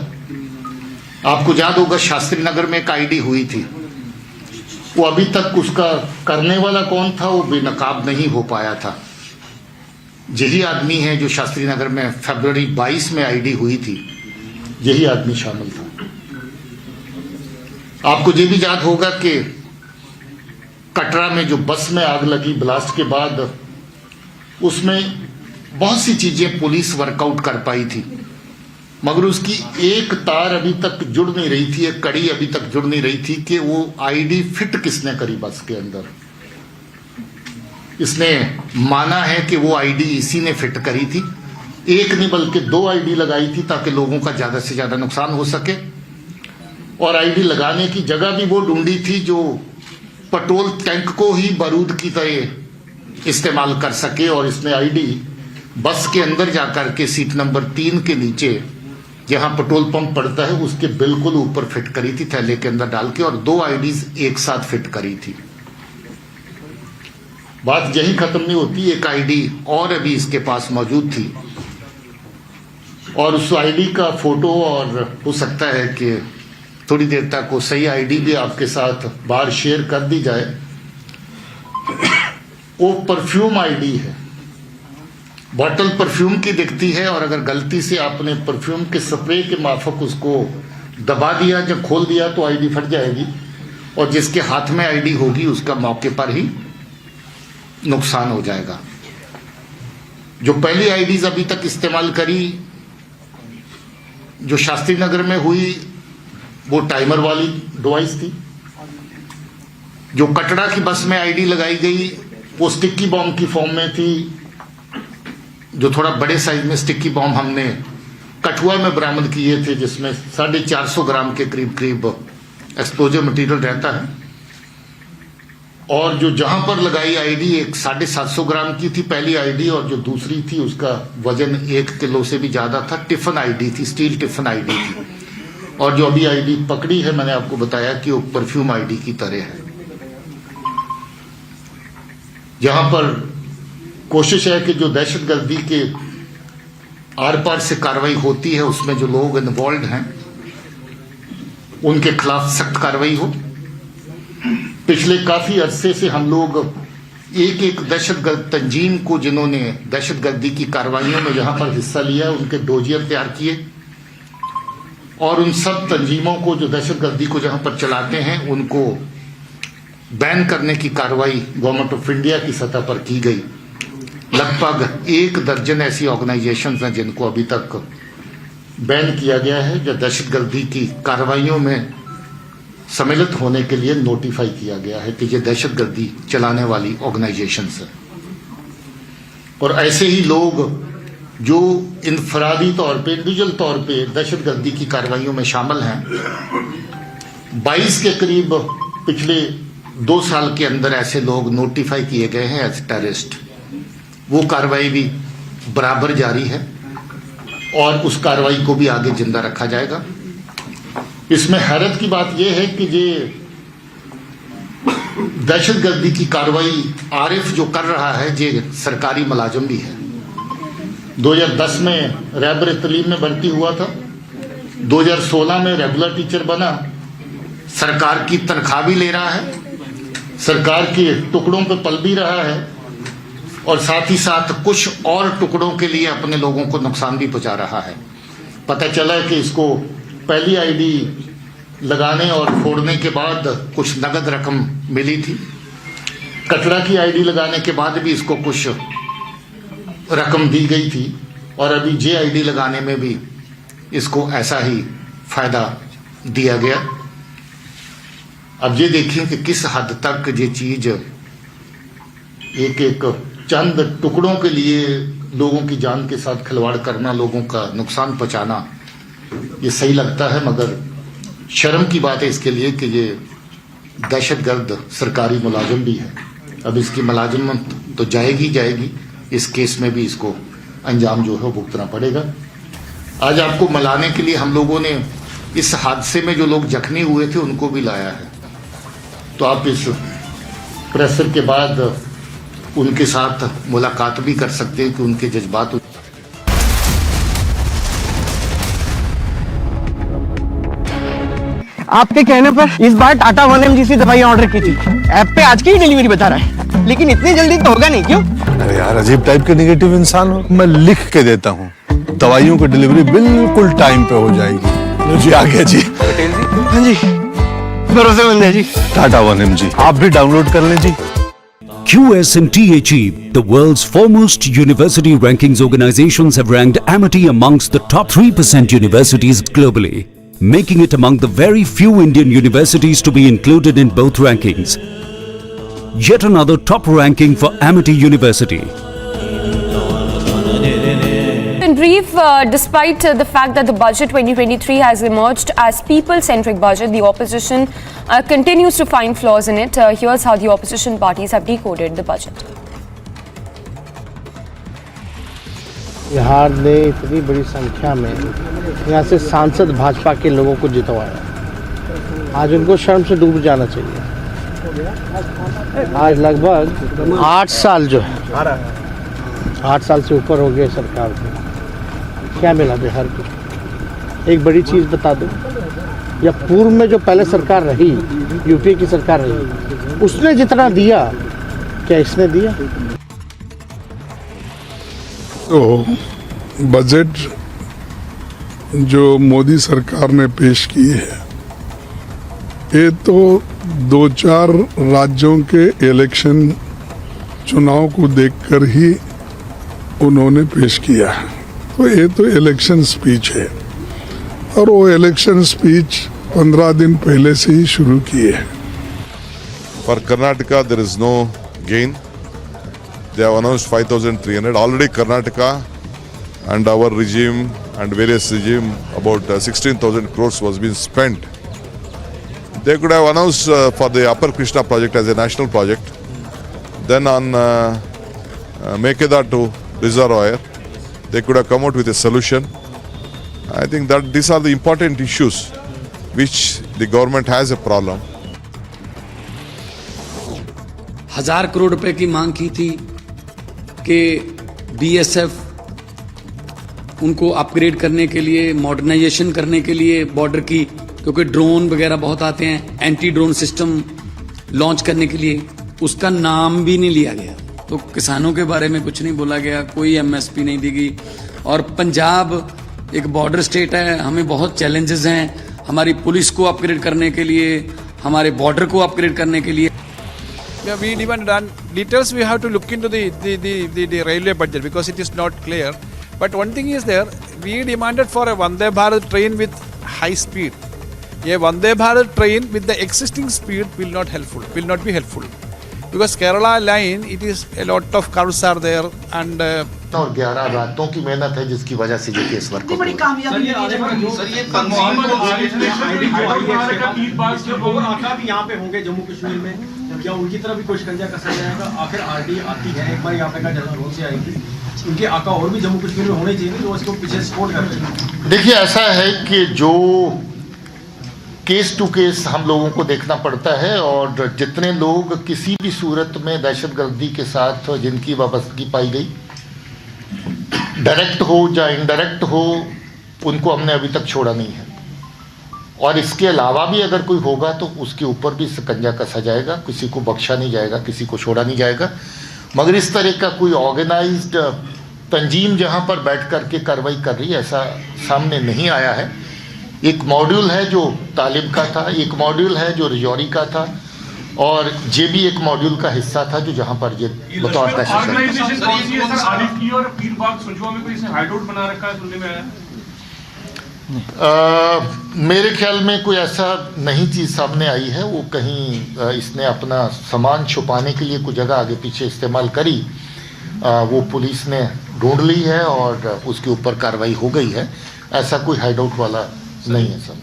आपको याद होगा शास्त्री नगर में एक आईडी हुई थी, वो अभी तक उसका करने वाला कौन था वो बेनकाब नहीं हो पाया था। यही आदमी है जो शास्त्री नगर में फरवरी 22 में आईडी हुई थी, यही आदमी शामिल था। आपको ये भी याद होगा कि कटरा में जो बस में आग लगी ब्लास्ट के बाद, उसमें बहुत सी चीजें पुलिस वर्कआउट कर पाई थी, मगर उसकी एक तार अभी तक जुड़ नहीं रही थी, एक कड़ी अभी तक जुड़ नहीं रही थी कि वो आईडी फिट किसने करी बस के अंदर। इसने माना है कि वो आईडी इसी ने फिट करी थी, एक नहीं बल्कि 2 आईडी लगाई थी ताकि लोगों का ज्यादा से ज्यादा नुकसान हो सके। और आईडी लगाने की जगह भी वो ढूंढी थी जो पेट्रोल टैंक को ही बारूद की तरह इस्तेमाल कर सके, और इसने आईडी बस के अंदर जाकर के सीट नंबर 3 के नीचे जहां पेट्रोल पंप पड़ता है उसके बिल्कुल ऊपर फिट करी थी, थैले के अंदर डाल के, और 2 आईडीज एक साथ फिट करी थी। बात यही खत्म नहीं होती, एक आईडी और अभी इसके पास मौजूद थी और उस आईडी का फोटो, और हो सकता है कि थोड़ी देर तक वो सही आईडी भी आपके साथ बाहर शेयर कर दी जाए। वो परफ्यूम आईडी है, बॉटल परफ्यूम की दिखती है और अगर गलती से आपने परफ्यूम के स्प्रे के माफक उसको दबा दिया, जब खोल दिया तो आईडी फट जाएगी और जिसके हाथ में आईडी होगी उसका मौके पर ही नुकसान हो जाएगा। जो पहली आईडीज अभी तक इस्तेमाल करी जो शास्त्री नगर में हुई वो टाइमर वाली डिवाइस थी। जो कटरा की बस में आईडी लगाई गई वो स्टिकी बॉम्ब की फॉर्म में थी, जो थोड़ा बड़े साइज में स्टिकी बॉम्ब हमने कठुआ में बरामद किए थे, जिसमें 450 ग्राम के करीब करीब एक्सप्लोजिव मटेरियल रहता है। और जो जहां पर लगाई आईडी एक 750 ग्राम की थी पहली आईडी, और जो दूसरी थी उसका वजन 1 किलो से भी ज्यादा था। टिफिन आईडी थी, स्टील टिफिन आईडी थी। और जो अभी आईडी पकड़ी है मैंने आपको बताया कि वो परफ्यूम आईडी की तरह है। यहां पर कोशिश है कि जो दहशतगर्दी के आर पार से कार्रवाई होती है उसमें जो लोग इन्वॉल्व हैं उनके खिलाफ सख्त कार्रवाई हो। पिछले काफी अरसे से हम लोग एक एक दहशतगर्द तंजीम को जिन्होंने दहशतगर्दी की कार्रवाइयों में जहां पर हिस्सा लिया उनके डोजियर तैयार किए और उन सब तंजीमों को जो दहशतगर्दी को जहां पर चलाते हैं उनको बैन करने की कार्रवाई गवर्नमेंट ऑफ इंडिया की सतह पर की गई। लगभग 1 दर्जन ऐसी ऑर्गेनाइजेशंस हैं जिनको अभी तक बैन किया गया है, जो दहशतगर्दी की कार्रवाइयों में सम्मिलित होने के लिए नोटिफाई किया गया है कि ये दहशतगर्दी चलाने वाली ऑर्गेनाइजेशंस हैं। और ऐसे ही लोग जो इनफरादी तौर पे, इंडिविजुअल तौर पे दहशतगर्दी की कार्रवाइयों में शामिल हैं, 22 के करीब पिछले 2 साल के अंदर ऐसे लोग नोटिफाई किए गए हैं एज टेररिस्ट। वो कार्रवाई भी बराबर जारी है और उस कार्रवाई को भी आगे जिंदा रखा जाएगा। इसमें हैरत की बात यह है कि ये दहशतगर्दी की कार्रवाई आरिफ जो कर रहा है ये सरकारी मुलाजिम भी है। 2010 में रहबर तलीम में भर्ती हुआ था, 2016 में रेगुलर टीचर बना, सरकार की तनख्वाह भी ले रहा है, सरकार के टुकड़ों पे पल भी रहा है और साथ ही साथ कुछ और टुकड़ों के लिए अपने लोगों को नुकसान भी पहुंचा रहा है। पता चला है कि इसको पहली आईडी लगाने और फोड़ने के बाद कुछ नगद रकम मिली थी, कटरा की आईडी लगाने के बाद भी इसको कुछ रकम दी गई थी और अभी जे आईडी लगाने में भी इसको ऐसा ही फायदा दिया गया। अब ये देखिए कि किस हद तक ये चीज एक एक चंद टुकड़ों के लिए लोगों की जान के साथ खिलवाड़ करना, लोगों का नुकसान पहुंचाना, ये सही लगता है, मगर शर्म की बात है इसके लिए कि ये दहशतगर्द सरकारी मुलाजिम भी है। अब इसकी मुलाजिमत तो जाएगी जाएगी, इस केस में भी इसको अंजाम जो है भुगतना पड़ेगा। आज आपको मनाने के लिए हम लोगों ने इस हादसे में जो लोग जख्मी हुए थे उनको भी लाया है, तो आप इस प्रेशर के बाद उनके साथ मुलाकात भी कर सकते हैं कि उनके जज्बात। आपके कहने पर इस बार टाटा 1mg दवाई ऑर्डर की थी। ऐप पे आज की ही डिलीवरी बता रहा है, लेकिन इतनी जल्दी तो होगा नहीं, क्यों? अरे यार, अजीब टाइप के नेगेटिव इंसान हो। मैं लिख के देता हूँ, दवाइयों की डिलीवरी बिल्कुल टाइम पे हो जाएगी। जी आ गया जी। पटेल जी। हाँ जी, भरोसेमंद है जी। टाटा 1mg आप भी डाउनलोड कर लें जी। QS&THE, the world's foremost university rankings organizations, have ranked Amity amongst the top 3% universities globally, making it among the very few Indian universities to be included in both rankings. Yet another top ranking for Amity University. In brief, despite the fact that the budget 2023 has emerged as people-centric budget, the opposition continues to find flaws in it. Here's how the opposition parties have decoded the budget. Bihar ने इतनी बड़ी संख्या में यहाँ से सांसद भाजपा के लोगों को जितवाया, आज उनको शर्म से डूब जाना चाहिए। आज लगभग 8 साल जो है, 8 साल से ऊपर हो गए सरकार को। क्या मिला बिहार को? एक बड़ी चीज़ बता दो, या पूर्व में जो पहले सरकार रही, यूपीए की सरकार रही, उसने जितना दिया क्या इसने दिया? तो बजट जो मोदी सरकार ने पेश की है, ये तो 2-4 राज्यों के इलेक्शन चुनाव को देखकर ही उन्होंने पेश किया है। तो ये तो इलेक्शन स्पीच है और वो इलेक्शन स्पीच 15 दिन पहले से ही शुरू किए हैं। For Karnataka, there is no gain. They have announced 5,300. Already Karnataka and our regime and various regime, about 16,000 crores was being spent. They could have announced for the Upper Krishna project as a national project. Then on Mekeda to Reservoir, they could have come out with a solution. I think that these are the important issues which the government has a problem. 1000 crore रुपए की मांग की थी कि BSF उनको upgrade करने के लिए, मॉडर्नाइजेशन करने के लिए बॉर्डर की, क्योंकि ड्रोन वगैरह बहुत आते हैं, एंटी ड्रोन सिस्टम लॉन्च करने के लिए उसका नाम भी नहीं लिया गया। तो किसानों के बारे में कुछ नहीं बोला गया, कोई एमएसपी नहीं दी गई। और पंजाब एक बॉर्डर स्टेट है, हमें बहुत चैलेंजेस हैं हमारी पुलिस को अपग्रेड करने के लिए, हमारे बॉर्डर को अपग्रेड करने के लिए। Yeah, we demanded details. We have to look into the railway budget because it is not clear. But one thing is there, we demanded for a Vande Bharat train with high speed. A Vande Bharat train with the existing speed will not be helpful. Because Kerala line, it is a lot of curves are there and और 11 रातों की मेहनत है जिसकी वजह से ये case work बड़ी कामयाबी यहाँ पे होंगे जम्मू कश्मीर में, क्या उनकी तरफ भी कोई शिकंजा कसा जाएगा? आखिर आरडी आती है, एक बार यहाँ पे का जनरल से आएगी, उनके आका और भी जम्मू कश्मीर में होने चाहिए जो उसको पीछे सपोर्ट करते हैं। देखिए ऐसा है कि जो केस टू केस हम लोगों को देखना पड़ता है, और जितने लोग किसी भी सूरत में दहशतगर्दी के साथ जिनकी वाबस्तगी पाई गई, डायरेक्ट हो या इनडायरेक्ट हो, उनको हमने अभी तक छोड़ा नहीं है। और इसके अलावा भी अगर कोई होगा तो उसके ऊपर भी शिकंजा कसा जाएगा, किसी को बख्शा नहीं जाएगा, किसी को छोड़ा नहीं जाएगा। मगर इस तरह का कोई ऑर्गेनाइज्ड तंजीम जहां पर बैठ करके कार्रवाई कर रही है, ऐसा सामने नहीं आया है। एक मॉड्यूल है जो तालिब का था, एक मॉड्यूल है जो रिजौरी का था, और ये भी एक मॉड्यूल का हिस्सा था जो जहां पर ये बतौर मेरे ख्याल में कोई ऐसा नई चीज़ सामने आई है। वो कहीं इसने अपना सामान छुपाने के लिए कोई जगह आगे पीछे इस्तेमाल करी, वो पुलिस ने ढूंढ ली है और उसके ऊपर कार्रवाई हो गई है। ऐसा कोई हाइडआउट वाला नहीं है सर।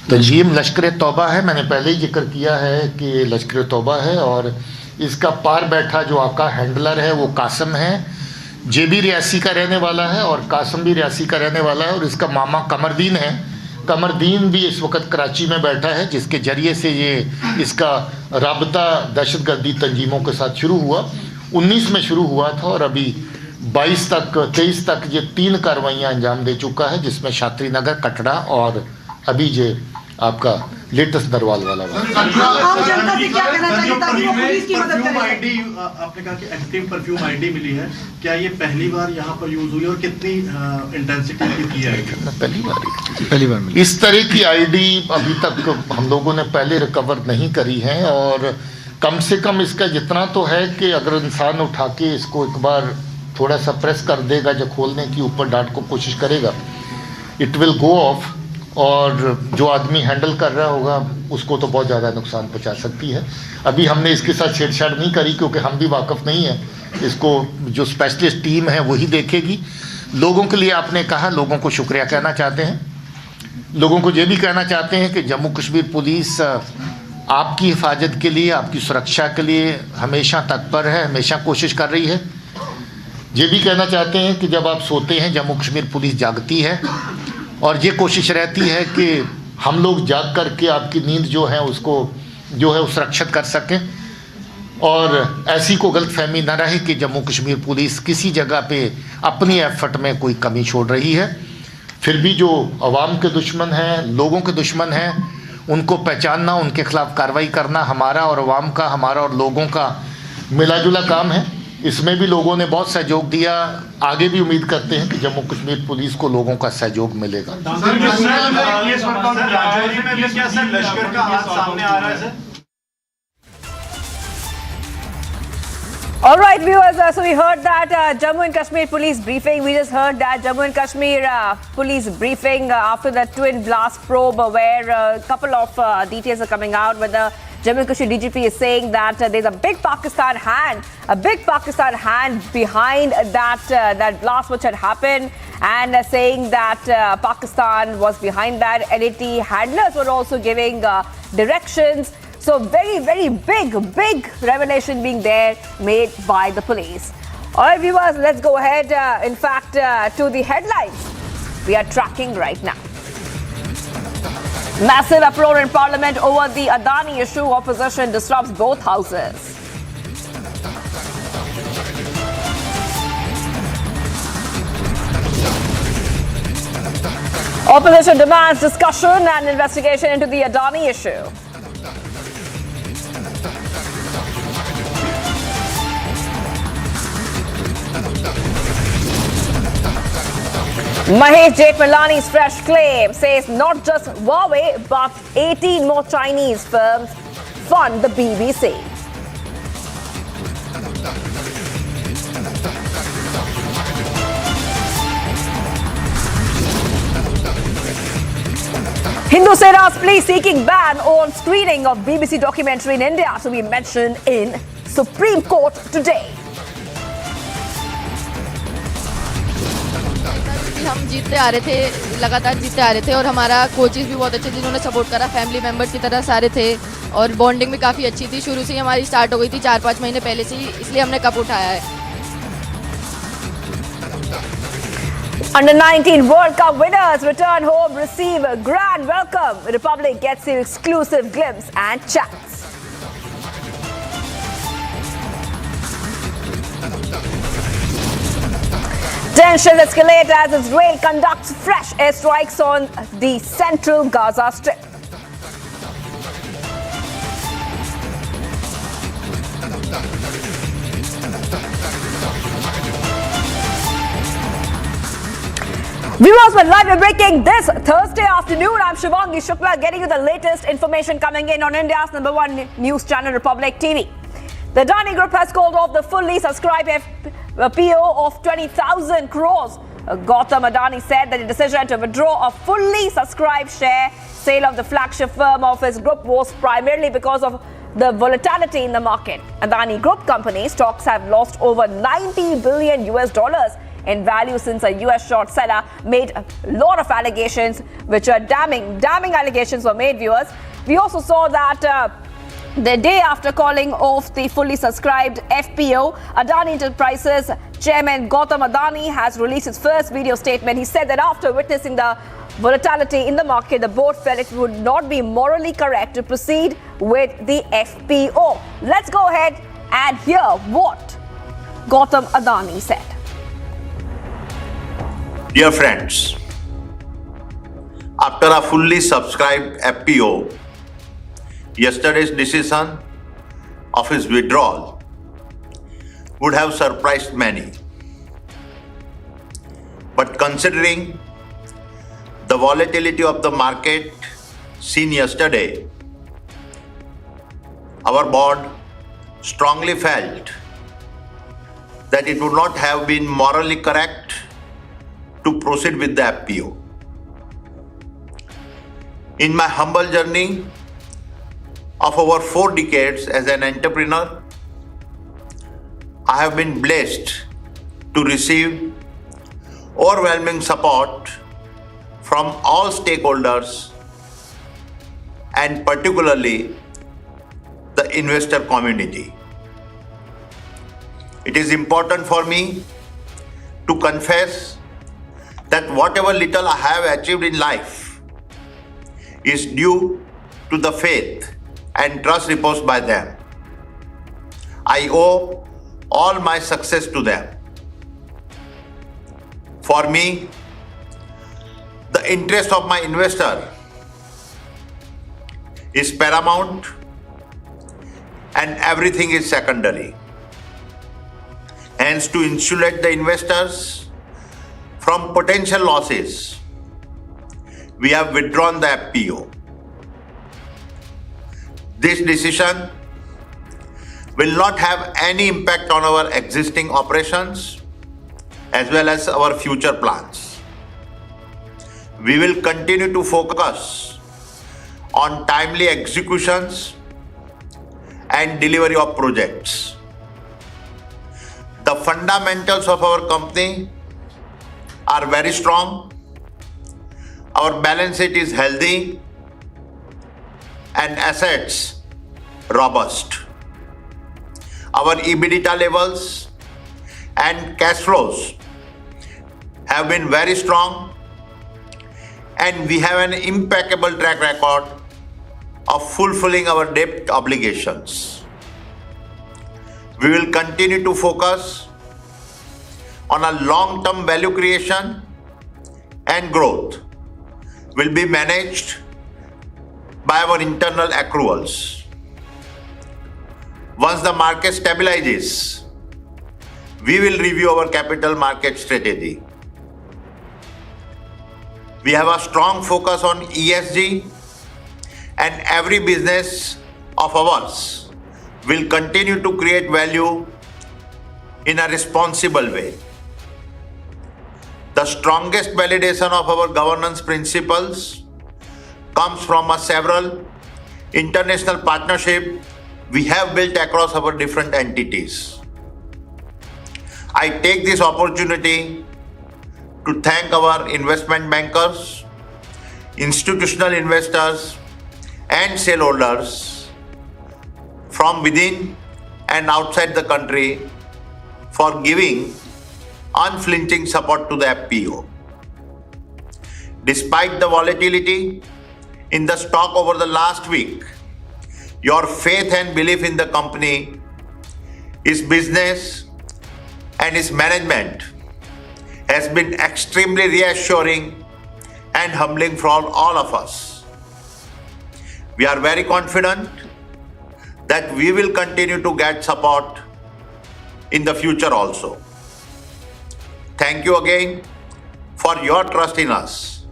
तंजीम लश्कर तौबा है, मैंने पहले ही जिक्र किया है कि लश्कर तौबा है, और इसका पार बैठा जो आपका हैंडलर है वो कासम है। जे भी रियासी का रहने वाला है और कासम भी रियासी का रहने वाला है, और इसका मामा कमरदीन है। कमरदीन भी इस वक्त कराची में बैठा है, जिसके ज़रिए से ये इसका राबता दहशतगर्दी तंजीमों के साथ शुरू हुआ। 19 में शुरू हुआ था और अभी 23 तक ये 3 कार्रवाइयाँ अंजाम दे चुका है, जिसमें शास्त्री नगर, कटरा और अभी ये आपका लेटेस्ट दरवाल वाला आम जनता से क्या कहना चाहिए ताकि वो पुलिस की मदद करे? आपने कहा कि एक्टिव परफ्यूम आईडी मिली है, क्या ये पहली बार यहाँ पर यूज हुई और कितनी इंटेंसिटी की है? पहली बार मिली। इस तरह की आईडी अभी तक हम लोगों ने पहले रिकवर नहीं करी है, और कम से कम इसका जितना तो है कि अगर इंसान उठा के इसको एक बार थोड़ा सा प्रेस कर देगा, जो खोलने की ऊपर डांट को कोशिश करेगा, इट विल गो ऑफ, और जो आदमी हैंडल कर रहा होगा उसको तो बहुत ज़्यादा नुकसान पहुंचा सकती है। अभी हमने इसके साथ छेड़छाड़ नहीं करी क्योंकि हम भी वाकफ़ नहीं हैं, इसको जो स्पेशलिस्ट टीम है वही देखेगी। लोगों के लिए आपने कहा, लोगों को शुक्रिया कहना चाहते हैं। लोगों को ये भी कहना चाहते हैं कि जम्मू कश्मीर पुलिस आपकी हिफाजत के लिए, आपकी सुरक्षा के लिए हमेशा तत्पर है, हमेशा कोशिश कर रही है। ये भी कहना चाहते हैं कि जब आप सोते हैं जम्मू कश्मीर पुलिस जागती है, और ये कोशिश रहती है कि हम लोग जाग करके आपकी नींद जो है उसको जो है सुरक्षित कर सकें, और ऐसी को गलतफहमी ना रहे कि जम्मू कश्मीर पुलिस किसी जगह पे अपनी एफर्ट में कोई कमी छोड़ रही है। फिर भी जो अवाम के दुश्मन हैं, लोगों के दुश्मन हैं, उनको पहचानना, उनके खिलाफ कार्रवाई करना हमारा और अवाम का, हमारा और लोगों का मिलाजुला काम है। इसमें भी लोगों ने बहुत सहयोग दिया, आगे भी उम्मीद करते हैं कि जम्मू कश्मीर पुलिस को लोगों का सहयोग मिलेगा। लश्कर का हाथ सामने आ रहा है sir? All right, viewers, so we heard that Jammu and Kashmir police briefing. We just heard that Jammu and Kashmir police briefing after the twin blast probe where a couple of details are coming out, where the Jammu and Kashmir DGP is saying that there's a big Pakistan hand behind that blast which had happened, and saying that Pakistan was behind that. LAT handlers were also giving directions. So very, very big revelation being there made by the police. All right, viewers, let's go ahead, to the headlines we are tracking right now. Massive uproar in Parliament over the Adani issue. Opposition disrupts both houses. Opposition demands discussion and investigation into the Adani issue. Mahesh Jethmalani's fresh claim says not just Huawei but 18 more Chinese firms fund the BBC. Hindu Sena's plea seeking ban on screening of BBC documentary in India to be mentioned in Supreme Court today. हम जीतते आ रहे थे, लगातार जीतते आ रहे थे और हमारा कोचेस भी बहुत अच्छे जिन्होंने सपोर्ट करा, फैमिली मेंबर्स की तरह सारे थे और बॉन्डिंग भी काफ़ी अच्छी थी। शुरू से ही हमारी स्टार्ट हो गई थी 4-5 महीने पहले से ही, इसलिए हमने कप उठाया है। Under-19 World Cup winners return home, receive a grand welcome. Republic gets you exclusive glimpse and chats. Tensions escalate as Israel conducts fresh airstrikes on the central Gaza Strip. Viewers, we're live and breaking this Thursday afternoon. I'm Shivangi Shukla, getting you the latest information coming in on India's #1 news channel, Republic TV. The Adani Group has called off the fully subscribed FPO of 20,000 crores. Gautam Adani said that the decision to withdraw a fully subscribed share sale of the flagship firm of his group was primarily because of the volatility in the market. Adani Group company stocks have lost over $90 billion in value since a US short seller made a lot of allegations, which are damning allegations were made, viewers. We also saw that the day after calling off the fully subscribed FPO, Adani Enterprises chairman Gautam Adani has released his first video statement. He said that after witnessing the volatility in the market, the board felt it would not be morally correct to proceed with the FPO. Let's go ahead and hear what Gautam Adani said. Dear friends, after a fully subscribed FPO, yesterday's decision of his withdrawal would have surprised many. But considering the volatility of the market seen yesterday, our board strongly felt that it would not have been morally correct to proceed with the FPO. In my humble journey of over 4 decades as an entrepreneur, I have been blessed to receive overwhelming support from all stakeholders and particularly the investor community. It is important for me to confess that whatever little I have achieved in life is due to the faith and trust reposed by them. I owe all my success to them. For me, the interest of my investor is paramount and everything is secondary. Hence, to insulate the investors from potential losses, we have withdrawn the FPO. This decision will not have any impact on our existing operations as well as our future plans. We will continue to focus on timely executions and delivery of projects. The fundamentals of our company are very strong. Our balance sheet is healthy and assets robust. Our EBITDA levels and cash flows have been very strong, and we have an impeccable track record of fulfilling our debt obligations. We will continue to focus on a long-term value creation, and growth will be managed by our internal accruals. Once the market stabilizes, we will review our capital market strategy. We have a strong focus on ESG, and every business of ours will continue to create value in a responsible way. The strongest validation of our governance principles comes from several international partnerships we have built across our different entities. I take this opportunity to thank our investment bankers, institutional investors, and shareholders from within and outside the country for giving unflinching support to the FPO. Despite the volatility in the stock over the last week, your faith and belief in the company, its business, and its management has been extremely reassuring and humbling for all of us. We are very confident that we will continue to get support in the future also. Thank you again for your trust in us.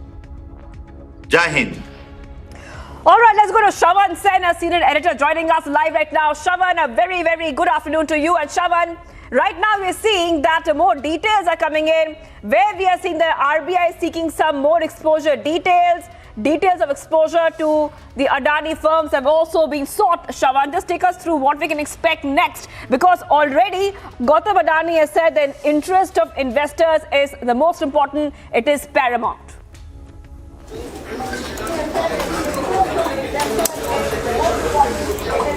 Jai Hind. All right, let's go to Shravan Sen, a senior editor, joining us live right now. Shravan, a very, very good afternoon to you. And Shravan, right now we're seeing that more details are coming in, where we are seeing the RBI seeking some more exposure details. Details of exposure to the Adani firms have also been sought. Shravan, just take us through what we can expect next, because already Gautam Adani has said the interest of investors is the most important. It is paramount.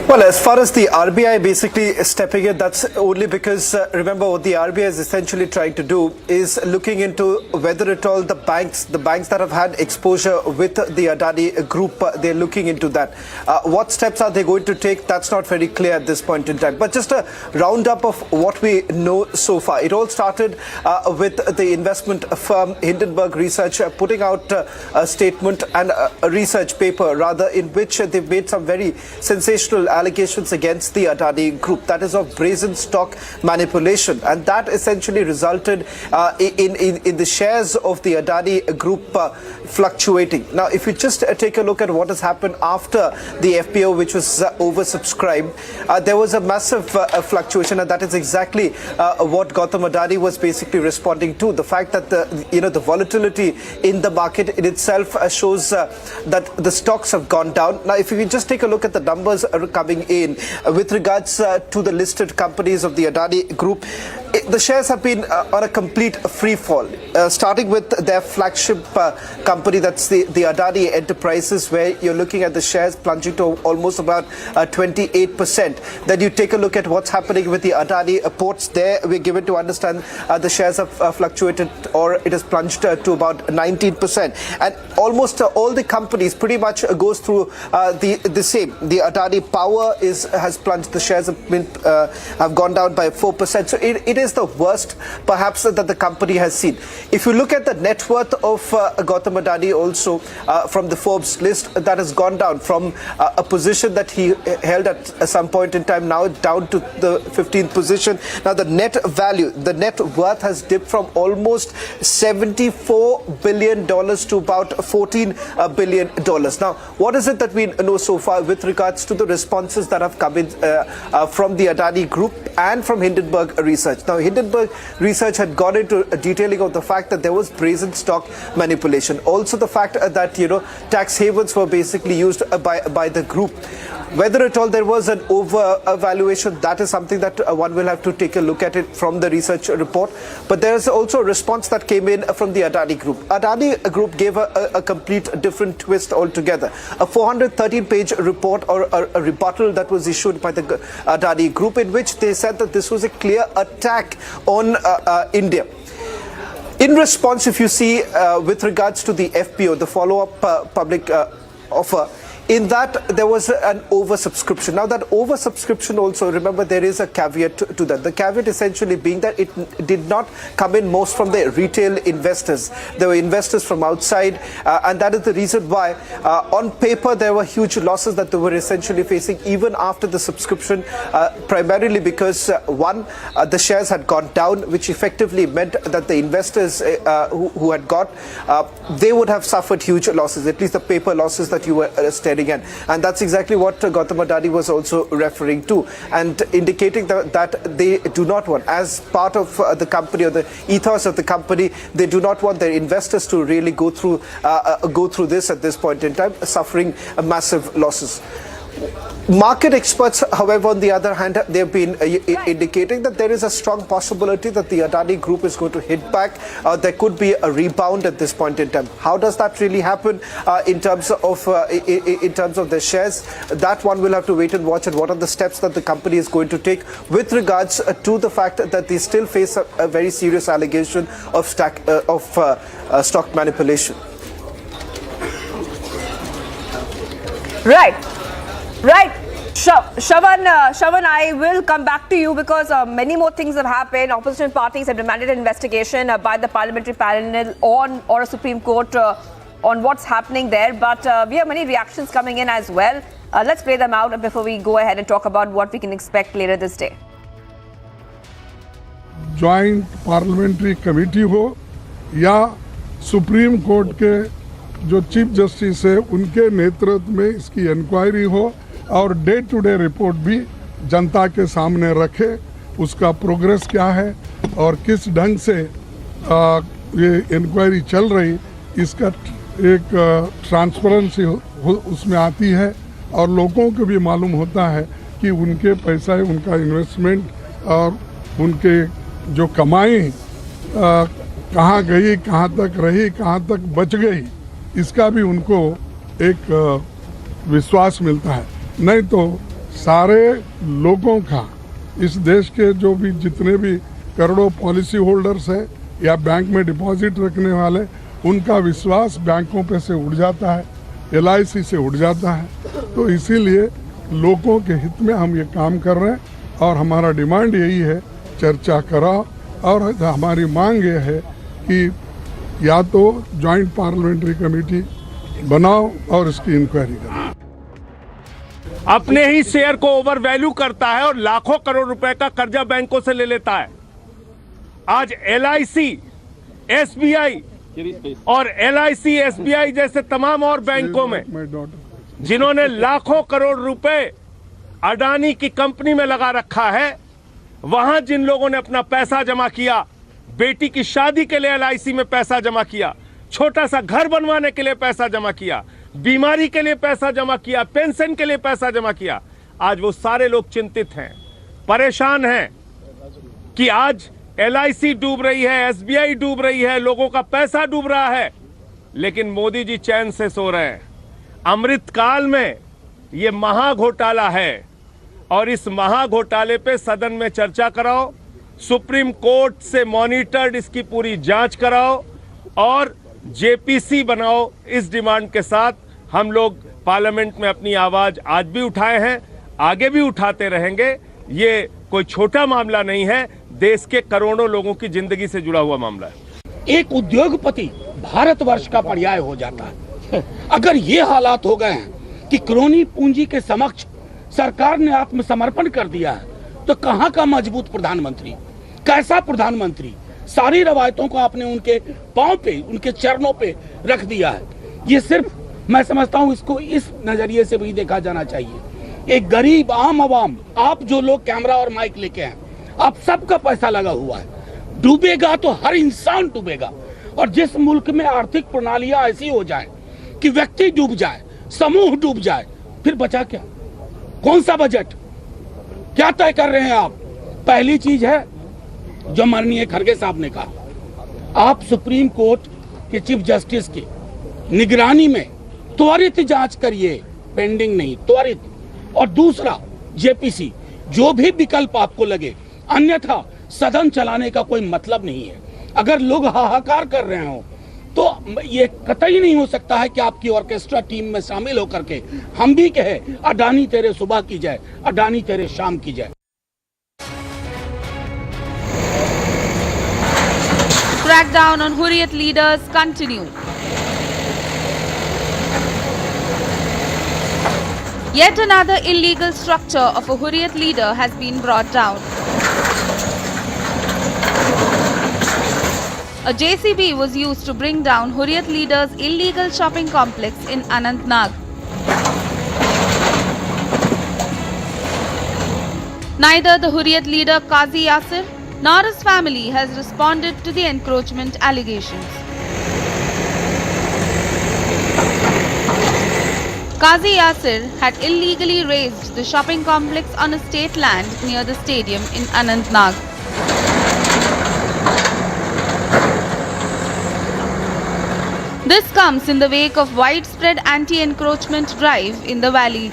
Well, as far as the RBI basically stepping in, that's only because, remember, what the RBI is essentially trying to do is looking into whether at all the banks that have had exposure with the Adani group, they're looking into that. What steps are they going to take? That's not very clear at this point in time. But just a roundup of what we know so far. It all started with the investment firm Hindenburg Research putting out a statement and a research paper, rather, in which they've made some very sensational allegations against the Adani group, that is of brazen stock manipulation, and that essentially resulted in the shares of the Adani group fluctuating. Now, if you just take a look at what has happened after the FPO, which was oversubscribed, there was a massive fluctuation, and that is exactly what Gautam Adani was basically responding to. The fact that the volatility in the market in itself shows that the stocks have gone down. Now, if you just take a look at the numbers coming in with regards to the listed companies of the Adani group, the shares have been on a complete free fall, starting with their flagship company, that's the Adani Enterprises, where you're looking at the shares plunging to almost about 28%. Then you take a look at what's happening with the Adani ports. There we're given to understand the shares have fluctuated, or it has plunged to about 19%. And almost all the companies pretty much goes through the same. The Adani Power has plunged. The shares have gone down by 4%. So it is the worst perhaps that the company has seen. If you look at the net worth of Gautam Adani also from the Forbes list, that has gone down from a position that he held at some point in time, now down to the 15th position. Now the net value, the net worth has dipped from almost $74 billion to about $14 billion. Now, what is it that we know so far with regards to the responses that have come in from the Adani group and from Hindenburg Research? Now, Hindenburg Research had gone into a detailing of the fact that there was brazen stock manipulation. Also the fact that, tax havens were basically used by the group. Whether at all there was an over-evaluation, that is something that one will have to take a look at it from the research report. But there is also a response that came in from the Adani group. Adani group gave a complete different twist altogether. A 413-page report, or a rebuttal that was issued by the Adani group, in which they said that this was a clear attack on India. In response, if you see with regards to the FPO, the follow-up public offer, in that there was an oversubscription. Now that oversubscription also, remember, there is a caveat to that. The caveat essentially being that it did not come in most from the retail investors. There were investors from outside, and that is the reason why on paper there were huge losses that they were essentially facing even after the subscription, primarily because one, the shares had gone down, which effectively meant that the investors who had got, they would have suffered huge losses, at least the paper losses that you were staring at. And that's exactly what Gautam Adani was also referring to, and indicating that they do not want, as part of the company or the ethos of the company, they do not want their investors to really go through this at this point in time, suffering massive losses. Market experts, however, on the other hand, they've been indicating that there is a strong possibility that the Adani Group is going to hit back. There could be a rebound at this point in time. How does that really happen in terms of the shares? That one will have to wait and watch, and what are the steps that the company is going to take with regards to the fact that they still face a very serious allegation of stock manipulation. Right. Shravan, I will come back to you because many more things have happened. Opposition parties have demanded an investigation by the Parliamentary panel or a Supreme Court on what's happening there. But we have many reactions coming in as well. Let's play them out before we go ahead and talk about what we can expect later this day. Joint Parliamentary Committee हो या supreme court के जो chief justice है उनके नेतृत्व में इसकी inquiry हो और डे टू डे रिपोर्ट भी जनता के सामने रखे, उसका प्रोग्रेस क्या है और किस ढंग से ये इंक्वायरी चल रही, इसका एक ट्रांसपेरेंसी उसमें आती है और लोगों को भी मालूम होता है कि उनके पैसा, उनका इन्वेस्टमेंट और उनके जो कमाई कहाँ गई, कहाँ तक रही, कहाँ तक बच गई, इसका भी उनको एक विश्वास मिलता है। नहीं तो सारे लोगों का, इस देश के जो भी जितने भी करोड़ों पॉलिसी होल्डर्स है या बैंक में डिपॉजिट रखने वाले, उनका विश्वास बैंकों पे से उड़ जाता है, LIC से उड़ जाता है। तो इसीलिए लोगों के हित में हम ये काम कर रहे हैं और हमारा डिमांड यही है, चर्चा कराओ, और हमारी मांग ये है कि या तो जॉइंट पार्लियामेंट्री कमेटी बनाओ और इसकी इंक्वायरी करो। अपने ही शेयर को ओवर वैल्यू करता है और लाखों करोड़ रुपए का कर्जा बैंकों से ले लेता है। आज LIC, SBI और LIC, SBI जैसे तमाम और बैंकों में जिन्होंने लाखों करोड़ रुपए अडानी की कंपनी में लगा रखा है, वहां जिन लोगों ने अपना पैसा जमा किया, बेटी की शादी के लिए LIC में पैसा जमा किया, छोटा सा घर बनवाने के लिए पैसा जमा किया, बीमारी के लिए पैसा जमा किया, पेंशन के लिए पैसा जमा किया, आज वो सारे लोग चिंतित हैं, परेशान हैं कि आज LIC डूब रही है, SBI डूब रही है, लोगों का पैसा डूब रहा है, लेकिन मोदी जी चैन से सो रहे हैं। अमृत काल में ये महा घोटाला है और इस महा घोटाले पे सदन में चर्चा कराओ, सुप्रीम कोर्ट से मॉनिटर्ड इसकी पूरी जांच कराओ और JPC बनाओ। इस डिमांड के साथ हम लोग पार्लियामेंट में अपनी आवाज आज भी उठाए हैं, आगे भी उठाते रहेंगे। ये कोई छोटा मामला नहीं है, देश के करोड़ों लोगों की जिंदगी से जुड़ा हुआ मामला है। एक उद्योगपति भारतवर्ष का पर्याय हो जाता है। अगर ये हालात हो गए हैं कि क्रोनी पूंजी के समक्ष सरकार ने आत्मसमर्पण कर दिया है, तो कहां का मजबूत प्रधानमंत्री, कैसा प्रधानमंत्री? सारी रवायतों को आपने उनके पांव पे, उनके चरणों पे रख दिया है। ये सिर्फ मैं समझता हूं इसको इस नजरिए से भी देखा जाना चाहिए। एक गरीब आम आवाम, आप जो लोग कैमरा और माइक लेके हैं, आप सबका पैसा लगा हुआ है। डूबेगा तो हर इंसान डूबेगा। और जिस मुल्क में आर्थिक प्रणालियां ऐसी हो जाए कि व्यक्ति डूब जाए, समूह डूब जाए, फिर बचा क्या? कौन सा बजट? क्या तय कर रहे हैं आप? पहली चीज है जो माननीय खड़गे साहब ने कहा, आप सुप्रीम कोर्ट के चीफ जस्टिस की निगरानी में त्वरित जांच करिए, पेंडिंग नहीं, त्वरित। और दूसरा JPC, जो भी विकल्प आपको लगे, अन्यथा सदन चलाने का कोई मतलब नहीं है। अगर लोग हाहाकार कर रहे हो तो ये कतई नहीं हो सकता है कि आपकी ऑर्केस्ट्रा टीम में शामिल होकर के हम भी कहे अडानी तेरे सुबह की जाए, अडानी तेरे शाम की जाए। Crackdown on Hurriyat leaders continue. Yet another illegal structure of a Hurriyat leader has been brought down. A JCB was used to bring down Hurriyat leader's illegal shopping complex in Anantnag. Neither the Hurriyat leader Qazi Yasir nor his family has responded to the encroachment allegations. Qazi Yasir had illegally raised the shopping complex on a state land near the stadium in Anantnag. This comes in the wake of widespread anti-encroachment drive in the valley.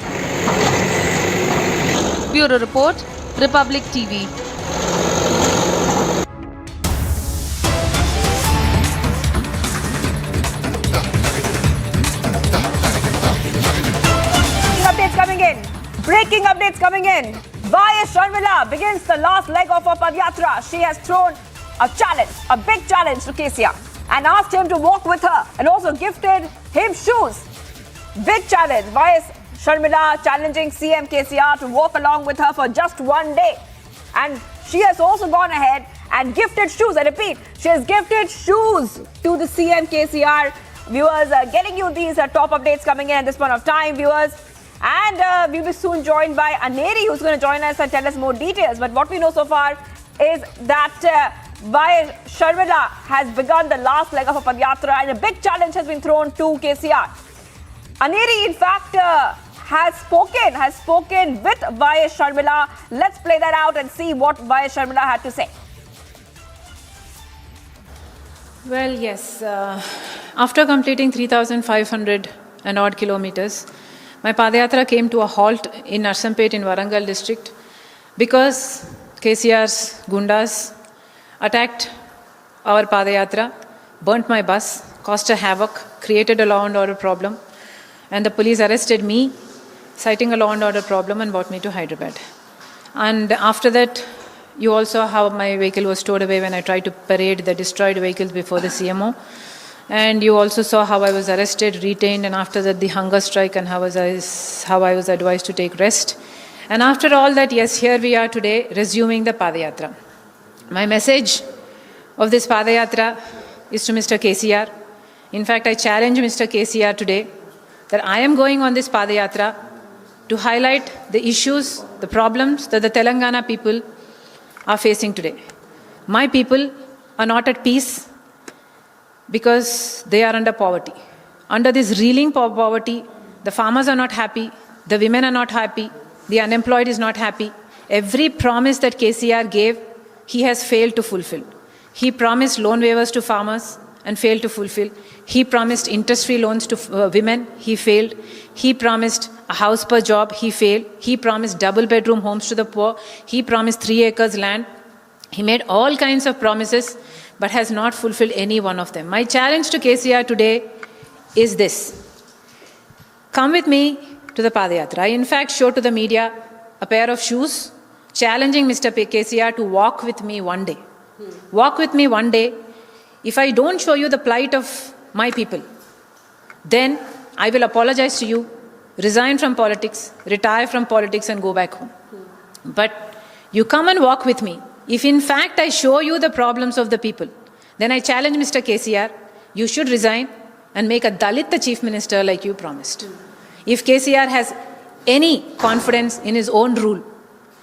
Bureau Report, Republic TV. Breaking updates coming in. YS Sharmila begins the last leg of her Padyatra. She has thrown a challenge, a big challenge to KCR and asked him to walk with her and also gifted him shoes. Big challenge. YS Sharmila challenging CM KCR to walk along with her for just one day. And she has also gone ahead and gifted shoes. I repeat, she has gifted shoes to the CM KCR. Viewers, getting you these top updates coming in at this point of time, viewers. And we'll be soon joined by Aneri, who's going to join us and tell us more details. But what we know so far is that YS Sharmila has begun the last leg of a Padyatra and a big challenge has been thrown to KCR. Aneri, in fact, has spoken with YS Sharmila. Let's play that out and see what YS Sharmila had to say. Well, yes. After completing 3,500 and odd kilometers, my Padayatra came to a halt in Narsampet in Warangal district because KCR's Gundas attacked our Padayatra, burnt my bus, caused a havoc, created a law and order problem, and the police arrested me, citing a law and order problem, and brought me to Hyderabad. And after that, you also saw how my vehicle was stowed away when I tried to parade the destroyed vehicles before the CMO. And you also saw how I was arrested, retained, and after that the hunger strike and how I was advised to take rest. And after all that, yes, here we are today resuming the Padayatra. My message of this Padayatra is to Mr. KCR. In fact, I challenge Mr. KCR today that I am going on this Padayatra to highlight the issues, the problems that the Telangana people are facing today. My people are not at peace because they are under poverty. Under this reeling poverty, the farmers are not happy, the women are not happy, the unemployed is not happy. Every promise that KCR gave, he has failed to fulfill. He promised loan waivers to farmers and failed to fulfill. He promised interest-free loans to women, he failed. He promised a house per job, he failed. He promised double-bedroom homes to the poor. He promised 3 acres land. He made all kinds of promises, but has not fulfilled any one of them. My challenge to KCR today is this. Come with me to the Padayatra. I in fact showed to the media a pair of shoes, challenging Mr. KCR to walk with me one day. Walk with me one day. If I don't show you the plight of my people, then I will apologize to you, resign from politics, retire from politics and go back home. But you come and walk with me. If in fact I show you the problems of the people, then I challenge Mr. KCR, you should resign and make a Dalit the chief minister like you promised. If KCR has any confidence in his own rule,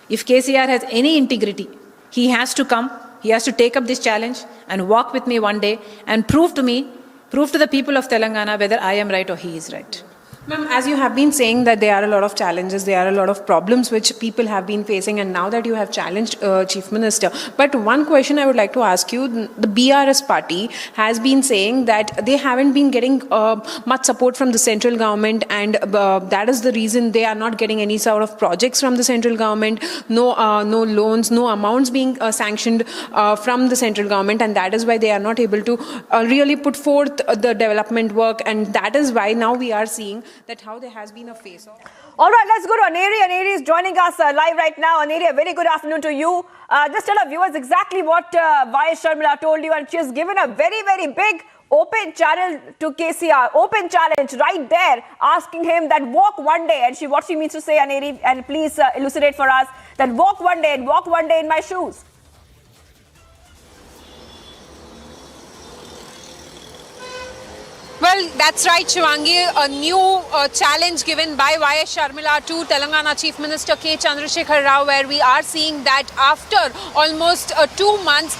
if KCR has any integrity, he has to come, he has to take up this challenge and walk with me one day and prove to the people of Telangana whether I am right or he is right. Ma'am, as you have been saying that there are a lot of challenges, there are a lot of problems which people have been facing, and now that you have challenged Chief Minister. But one question I would like to ask you, the BRS party has been saying that they haven't been getting much support from the central government, and that is the reason they are not getting any sort of projects from the central government, no loans, no amounts being sanctioned from the central government, and that is why they are not able to really put forth the development work, and that is why now we are seeing that how there has been a face-off. All right, let's go to Aneri. Aneri is joining us live right now. Aneri, a very good afternoon to you. Just tell our viewers exactly what YS Sharmila told you, and she has given a very, very big open channel to KCR, open challenge right there, asking him that walk one day, and what she means to say, Aneri, and please elucidate for us, that walk one day and walk one day in my shoes. Well, that's right, Shivangi. A new challenge given by YS Sharmila to Telangana Chief Minister K. Chandrasekhar Rao, where we are seeing that after almost 2 months,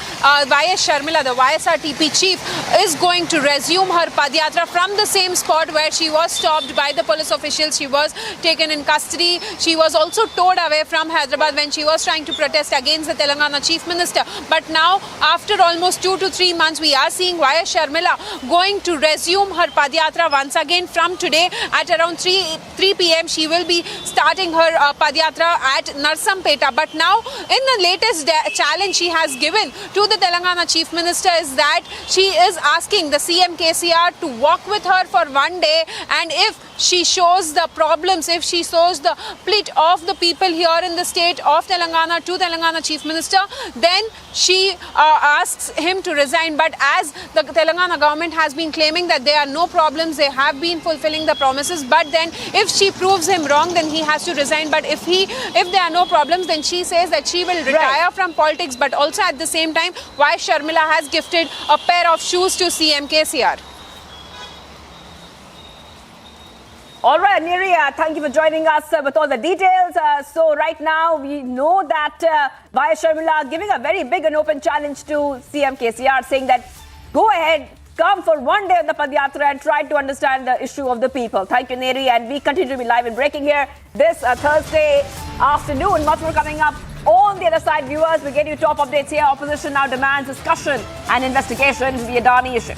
YS Sharmila, the YSRTP chief, is going to resume her Padyatra from the same spot where she was stopped by the police officials. She was taken in custody. She was also towed away from Hyderabad when she was trying to protest against the Telangana Chief Minister. But now, after almost 2 to 3 months, we are seeing YS Sharmila going to resume her Padyatra once again from today at around 3 p.m. She will be starting her Padyatra at Narsampeta. But now, in the latest challenge she has given to the Telangana Chief Minister is that she is asking the CM KCR to walk with her for one day, and if she shows the problems, if she shows the plight of the people here in the state of Telangana to Telangana Chief Minister, then she asks him to resign. But as the Telangana government has been claiming that there are no problems, they have been fulfilling the promises, but then if she proves him wrong, then he has to resign. But if there are no problems, then she says that she will retire from politics. But also at the same time, YS Sharmila has gifted a pair of shoes to CM KCR. All right, Aneri, thank you for joining us with all the details. So right now, we know that YS Sharmila giving a very big and open challenge to CM KCR, saying that go ahead, come for one day on the Padyatra and try to understand the issue of the people. Thank you, Aneri, and we continue to be live and breaking here this Thursday afternoon. Much more coming up on the other side, viewers. We get you top updates here. Opposition now demands discussion and investigation into the Adani issue.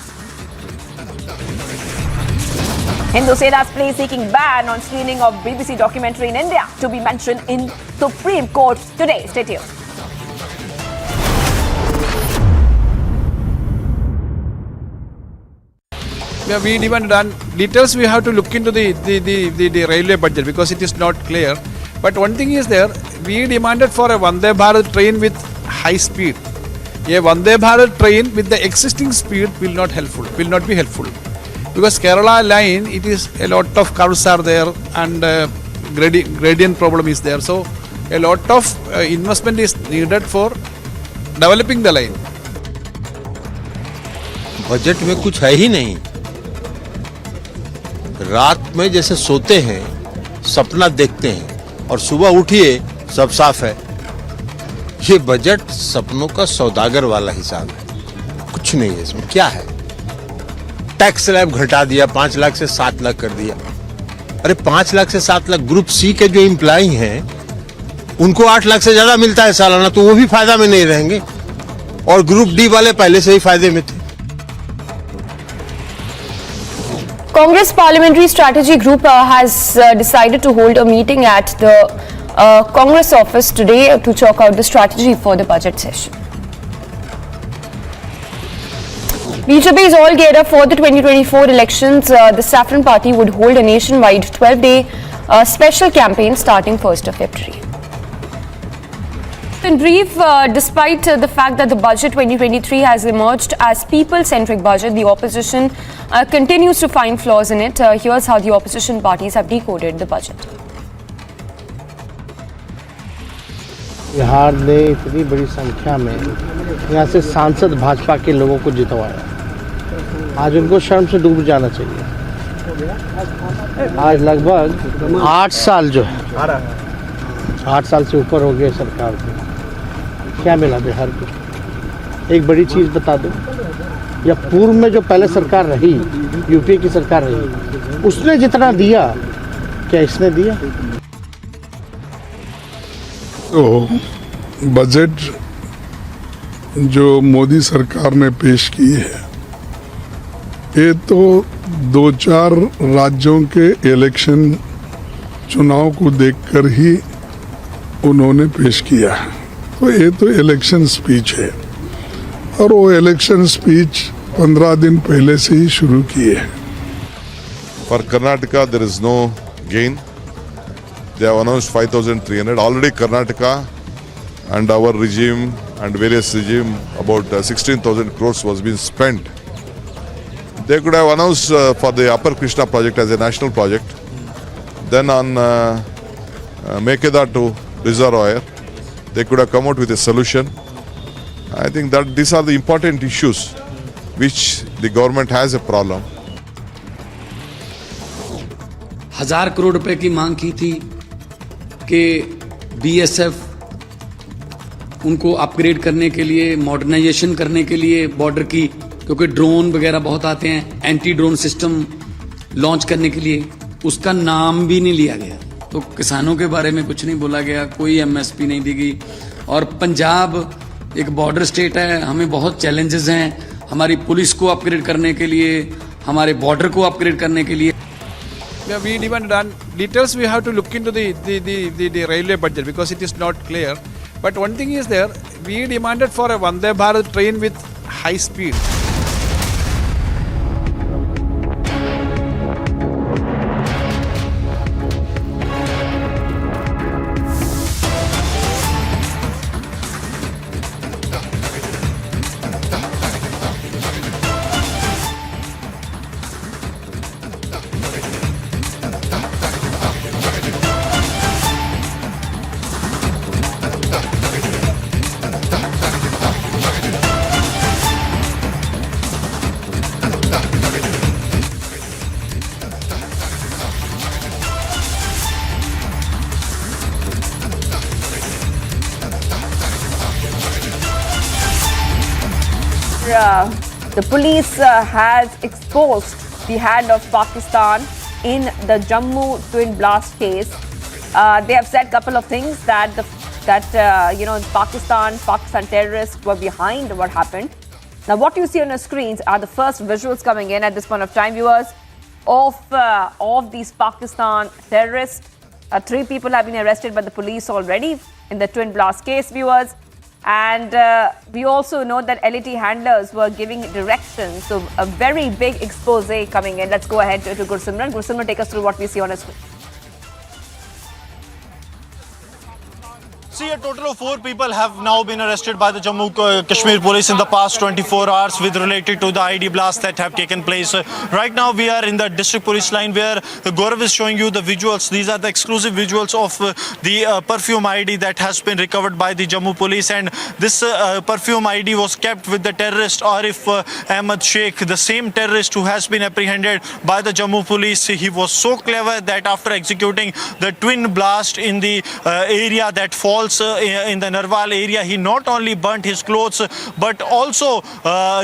Hindu Sena's plea seeking ban on screening of BBC documentary in India to be mentioned in Supreme Court today. Stay tuned. Yeah, we even done details. We have to look into the railway budget because it is not clear. But one thing is there, we demanded for a Vande Bharat train with high speed. A Vande Bharat train with the existing speed will not be helpful. Because Kerala line, it is a lot of curves are there and gradient problem is there. So a lot of investment is needed for developing the line. Budget में कुछ है ही नहीं। रात में जैसे सोते हैं, सपना देखते हैं और सुबह उठिए सब साफ है। ये बजट सपनों का सौदागर वाला हिसाब है, कुछ नहीं है इसमें। क्या है? टैक्स स्लैब घटा दिया, 5 लाख से 7 लाख कर दिया। अरे 5 लाख से 7 लाख ग्रुप सी के जो एम्प्लॉई हैं उनको 8 लाख से ज्यादा मिलता है सालाना, तो वो भी फायदा में नहीं रहेंगे और ग्रुप डी वाले पहले से ही फायदे में थे। Congress Parliamentary Strategy Group has decided to hold a meeting at the Congress office today to chalk out the strategy for the budget session. BJP is all geared up for the 2024 elections. The Saffron Party would hold a nationwide 12-day special campaign starting 1st of February. In brief, despite the fact that the budget 2023 has emerged as people-centric budget, the opposition continues to find flaws in it. Here's how the opposition parties have decoded the budget. Bihar ने इतनी बड़ी संख्या में यहाँ से सांसद भाजपा के लोगों को जितवाया, आज उनको शर्म से डूब जाना चाहिए। आज लगभग 8 साल जो है, 8 साल से ऊपर हो गए सरकार को। क्या मिला बिहार को? एक बड़ी चीज़ बता दो, या पूर्व में जो पहले सरकार रही, यूपीए की सरकार रही, उसने जितना दिया क्या इसने दिया? तो बजट जो मोदी सरकार ने पेश की है, ये तो 2-4 राज्यों के इलेक्शन चुनाव को देखकर ही उन्होंने पेश किया है। तो ये तो इलेक्शन स्पीच है और वो इलेक्शन स्पीच 15 दिन पहले से ही शुरू किए हैं। For Karnataka, there is no gain. They have announced 5,300. Already Karnataka and our regime and various regime, about 16,000 crores was being spent. They could have announced for the Upper Krishna project as a national project. Then on Mekeda to Reservoir, they could have come out with a solution. I think that these are the important issues which the government has a problem. 1000 crore रुपए की मांग की थी कि BSF उनको upgrade करने के लिए, मॉडर्नाइजेशन करने के लिए बॉर्डर की, क्योंकि ड्रोन वगैरह बहुत आते हैं, एंटी ड्रोन सिस्टम लॉन्च करने के लिए, उसका नाम भी नहीं लिया गया। तो किसानों के बारे में कुछ नहीं बोला गया, कोई एमएसपी नहीं दी गई। और पंजाब एक बॉर्डर स्टेट है, हमें बहुत चैलेंजेस हैं हमारी पुलिस को अपग्रेड करने के लिए, हमारे बॉर्डर को अपग्रेड करने के लिए। We even done details. We have to look into the railway budget because it is not clear. But one thing is there, we demanded for a Vande Bharat train with high speed. The police has exposed the hand of Pakistan in the Jammu twin blast case. They have said a couple of things that Pakistan terrorists were behind what happened. Now, what you see on your screens are the first visuals coming in at this point of time, viewers, of these Pakistan terrorists. 3 people have been arrested by the police already in the twin blast case, viewers. And we also know that LET handlers were giving directions. So a very big expose coming in. Let's go ahead to Gursimran. Gursimran, take us through what we see on our screen. See, a total of 4 people have now been arrested by the Jammu Kashmir police in the past 24 hours with related to the ID blasts that have taken place. Right now we are in the district police line where Gaurav is showing you the visuals. These are the exclusive visuals of the perfume ID that has been recovered by the Jammu police, and this perfume ID was kept with the terrorist Arif Ahmed Sheikh, the same terrorist who has been apprehended by the Jammu police. He was so clever that after executing the twin blast in the area that falls in the Narwal area, he not only burnt his clothes but also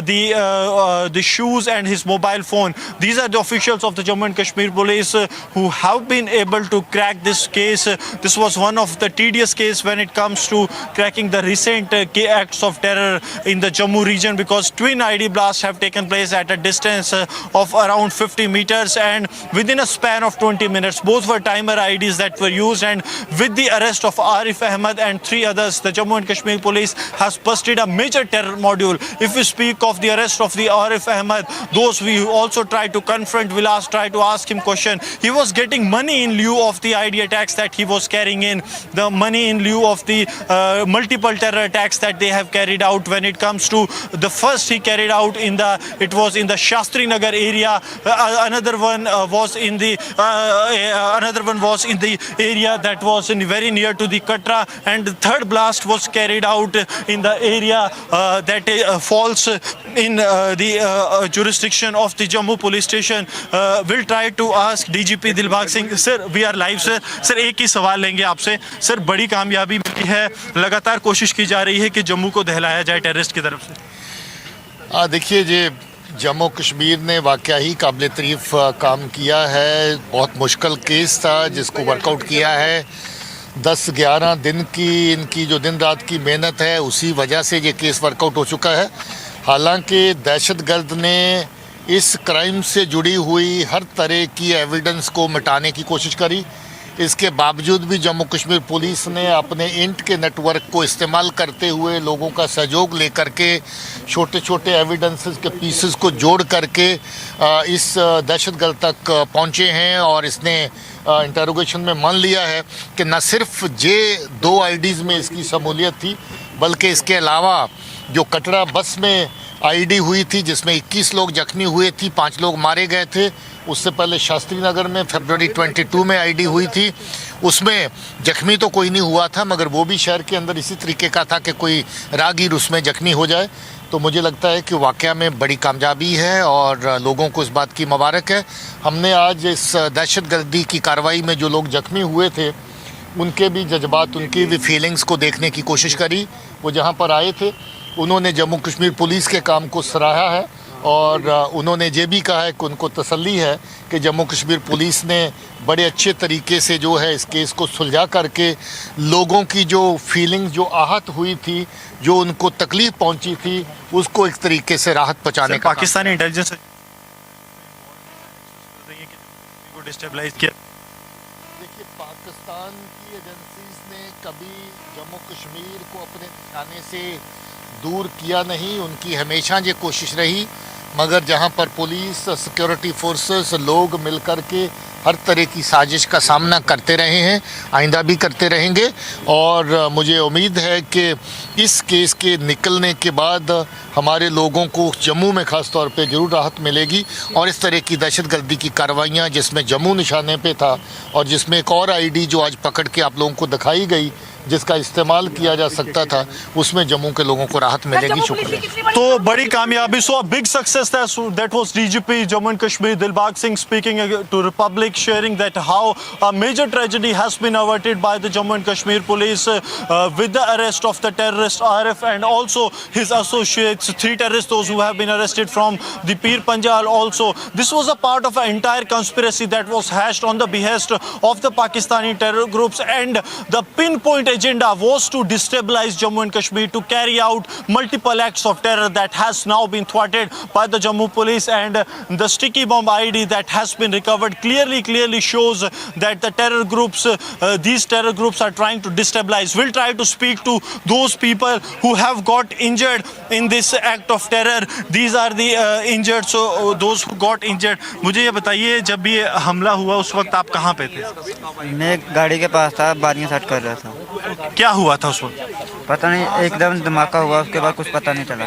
the shoes and his mobile phone. These are the officials of the Jammu and Kashmir police who have been able to crack this case. This was one of the tedious case when it comes to cracking the recent acts of terror in the Jammu region, because twin ID blasts have taken place at a distance of around 50 meters and within a span of 20 minutes. Both were timer IDs that were used, and with the arrest of Arif Ahmed and 3 others, the Jammu and Kashmir police has busted a major terror module. If we speak of the arrest of the Arif Ahmed, those we also try to confront, will try to ask him question. He was getting money in lieu of the ID attacks that he was carrying in, the money in lieu of the multiple terror attacks that they have carried out. When it comes to the first he carried out it was in the Shastri Nagar area. Another one was in the area that was very near to the Katra, and the third blast was carried out in the area that falls in the jurisdiction of the Jammu police station. We'll try to ask DGP Dilbag Singh. Sir, we are live, sir. Sir, एक ही सवाल लेंगे आपसे. Sir, बड़ी कामयाबी मिली है, लगातार कोशिश की जा रही है कि जम्मू को दहलाया जाए टेररिस्ट की तरफ से. देखिए, ये जम्मू कश्मीर ने वाकया ही काबिल तारीफ काम किया है। बहुत मुश्किल केस था जिसको वर्कआउट किया है। 10-11 दिन की इनकी जो दिन रात की मेहनत है उसी वजह से ये केस वर्कआउट हो चुका है। हालांकि दहशतगर्द ने इस क्राइम से जुड़ी हुई हर तरह की एविडेंस को मिटाने की कोशिश करी। इसके बावजूद भी जम्मू कश्मीर पुलिस ने अपने इंट के नेटवर्क को इस्तेमाल करते हुए लोगों का सहयोग लेकर के छोटे छोटे एविडेंसेस के पीसेस को जोड़ करके इस दहशतगर्द तक पहुंचे हैं और इसने इंटरोगेशन में मान लिया है कि न सिर्फ ये 2 आईडीज़ में इसकी शमूलियत थी बल्कि इसके अलावा जो कटरा बस में आईडी हुई थी जिसमें 21 लोग जख्मी हुए थी, 5 लोग मारे गए थे। उससे पहले शास्त्री नगर में फरवरी 22 में आईडी हुई थी, उसमें जख्मी तो कोई नहीं हुआ था मगर वो भी शहर के अंदर इसी तरीके का था कि कोई राहगीर उसमें जख्मी हो जाए। तो मुझे लगता है कि वाकया में बड़ी कामयाबी है और लोगों को इस बात की मुबारक है। हमने आज इस दहशतगर्दी की कार्रवाई में जो लोग जख्मी हुए थे उनके भी जज्बात, उनकी भी फीलिंग्स को देखने की कोशिश करी। वो जहाँ पर आए थे उन्होंने जम्मू कश्मीर पुलिस के काम को सराहा है और उन्होंने ये भी कहा है कि उनको तसल्ली है कि जम्मू कश्मीर पुलिस ने बड़े अच्छे तरीके से जो है इस केस को सुलझा करके लोगों की जो फीलिंग्स, जो आहत हुई थी, जो उनको तकलीफ पहुंची थी, उसको एक तरीके से राहत पहुंचाने का पाकिस्तानी इंटेलिजेंस को डिस्टेबलाइज किया। देखिए, पाकिस्तान की एजेंसीज ने कभी जम्मू कश्मीर को अपने निशाने से दूर किया नहीं। उनकी हमेशा ये कोशिश रही मगर जहां पर पुलिस, सिक्योरिटी फोर्सेस, लोग मिलकर के हर तरह की साजिश का सामना करते रहे हैं, आइंदा भी करते रहेंगे। और मुझे उम्मीद है कि इस केस के निकलने के बाद हमारे लोगों को जम्मू में ख़ास तौर पे ज़रूर राहत मिलेगी और इस तरह की दहशतगर्दी की कार्रवाइयाँ जिसमें जम्मू निशाने पे था और जिसमें एक और आईडी जो आज पकड़ के आप लोगों को दिखाई गई जिसका इस्तेमाल किया जा सकता था, उसमें जम्मू के लोगों को राहत मिलेगी। शुक्रिया। तो बड़ी कामयाबी, so a big success that was DGP Jammu and Kashmir Dilbag Singh speaking to Republic, sharing that how a major tragedy has been averted by the Jammu and Kashmir police with the arrest of the terrorist Arif and also his associates, 3 terrorists, those who have been arrested from the Pir Panjal also. This was a part of an entire conspiracy that was hatched on the behest of the Pakistani terror groups, and the pinpoint agenda was to destabilize Jammu and Kashmir, to carry out multiple acts of terror that has now been thwarted by the Jammu police. And the sticky bomb ID that has been recovered clearly shows that the terror groups, these terror groups are trying to destabilize. We'll try to speak to those people who have got injured in this act of terror. These are the injured, so those who got injured. मुझे ये बताइए, जब ये हमला हुआ उस वक्त आप कहाँ पे थे? मैं गाड़ी के पास था, बारियां सेट कर रहा था। क्या हुआ था उस वक्त? पता नहीं, एकदम धमाका हुआ, उसके बाद कुछ पता नहीं चला।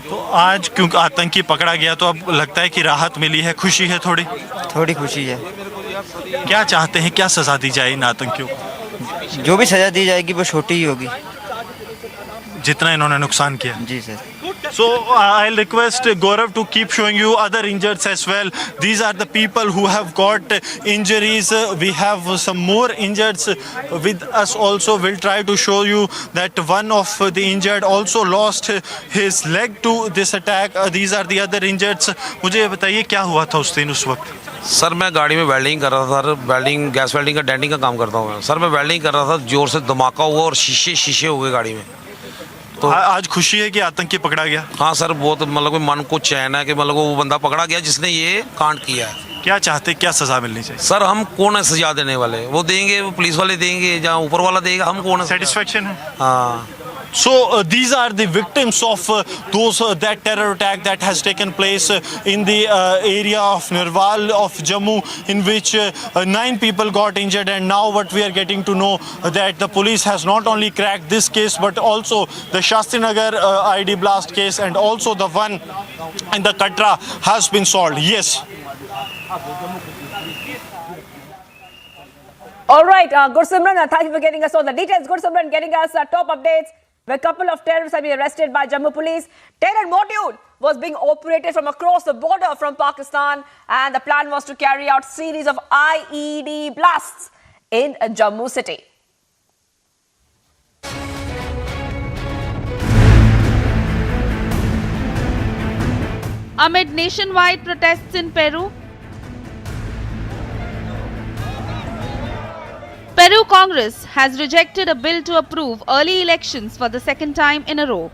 तो आज क्योंकि आतंकी पकड़ा गया तो अब लगता है कि राहत मिली है, खुशी है थोड़ी? थोड़ी खुशी है। क्या चाहते हैं, क्या सजा दी जाए इन आतंकियों को? जो भी सजा दी जाएगी वो छोटी ही होगी जितना इन्होंने नुकसान किया। जी sir. So I'll request Gaurav to keep showing you other injured as well. These are the people who have got injuries. We have some more injured with us also. We'll try to show you that one of the injured also lost his leg to this attack. These are the other injured. मुझे ये बताइए क्या हुआ था उस दिन, उस वक्त? सर मैं गाड़ी में वेल्डिंग कर रहा था, वेल्डिंग, गैस वेल्डिंग का, डेंटिंग का काम करता हूँ मैं। सर मैं वेल्डिंग कर रहा था, जोर से धमाका हुआ और शीशे हो गए गाड़ी में। तो आज खुशी है कि आतंकी पकड़ा गया? हाँ सर, बहुत मतलब मन को चैन है कि मतलब वो बंदा पकड़ा गया जिसने ये कांड किया है। क्या चाहते, क्या सजा मिलनी चाहिए? सर हम कौन है सजा देने वाले? वो देंगे, वो पुलिस वाले देंगे, जहाँ ऊपर वाला देगा, हम कौन है? सेटिस्फेक्शन है। हाँ। So these are the victims of those that terror attack that has taken place in the area of Nirwal of Jammu, in which 9 people got injured. And now what we are getting to know that the police has not only cracked this case but also the Shastri Nagar ID blast case and also the one in the Katra has been solved. Yes. All right, Gursimran, thank you for getting us all the details. Gursimran getting us top updates. Where a couple of terrorists have been arrested by Jammu police. Terror module was being operated from across the border from Pakistan, and the plan was to carry out series of IED blasts in Jammu city. amid nationwide protests in Peru. Peru Congress has rejected a bill to approve early elections for the second time in a row.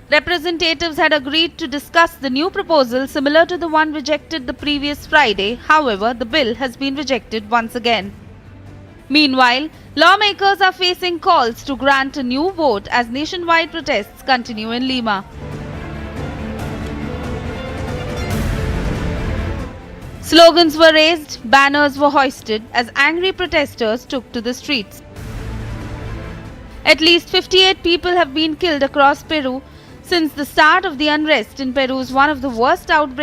Representatives had agreed to discuss the new proposal similar to the one rejected the previous Friday. However, the bill has been rejected once again. Meanwhile, lawmakers are facing calls to grant a new vote as nationwide protests continue in Lima. Slogans were raised, banners were hoisted as angry protesters took to the streets. At least 58 people have been killed across Peru since the start of the unrest in Peru's one of the worst outbreaks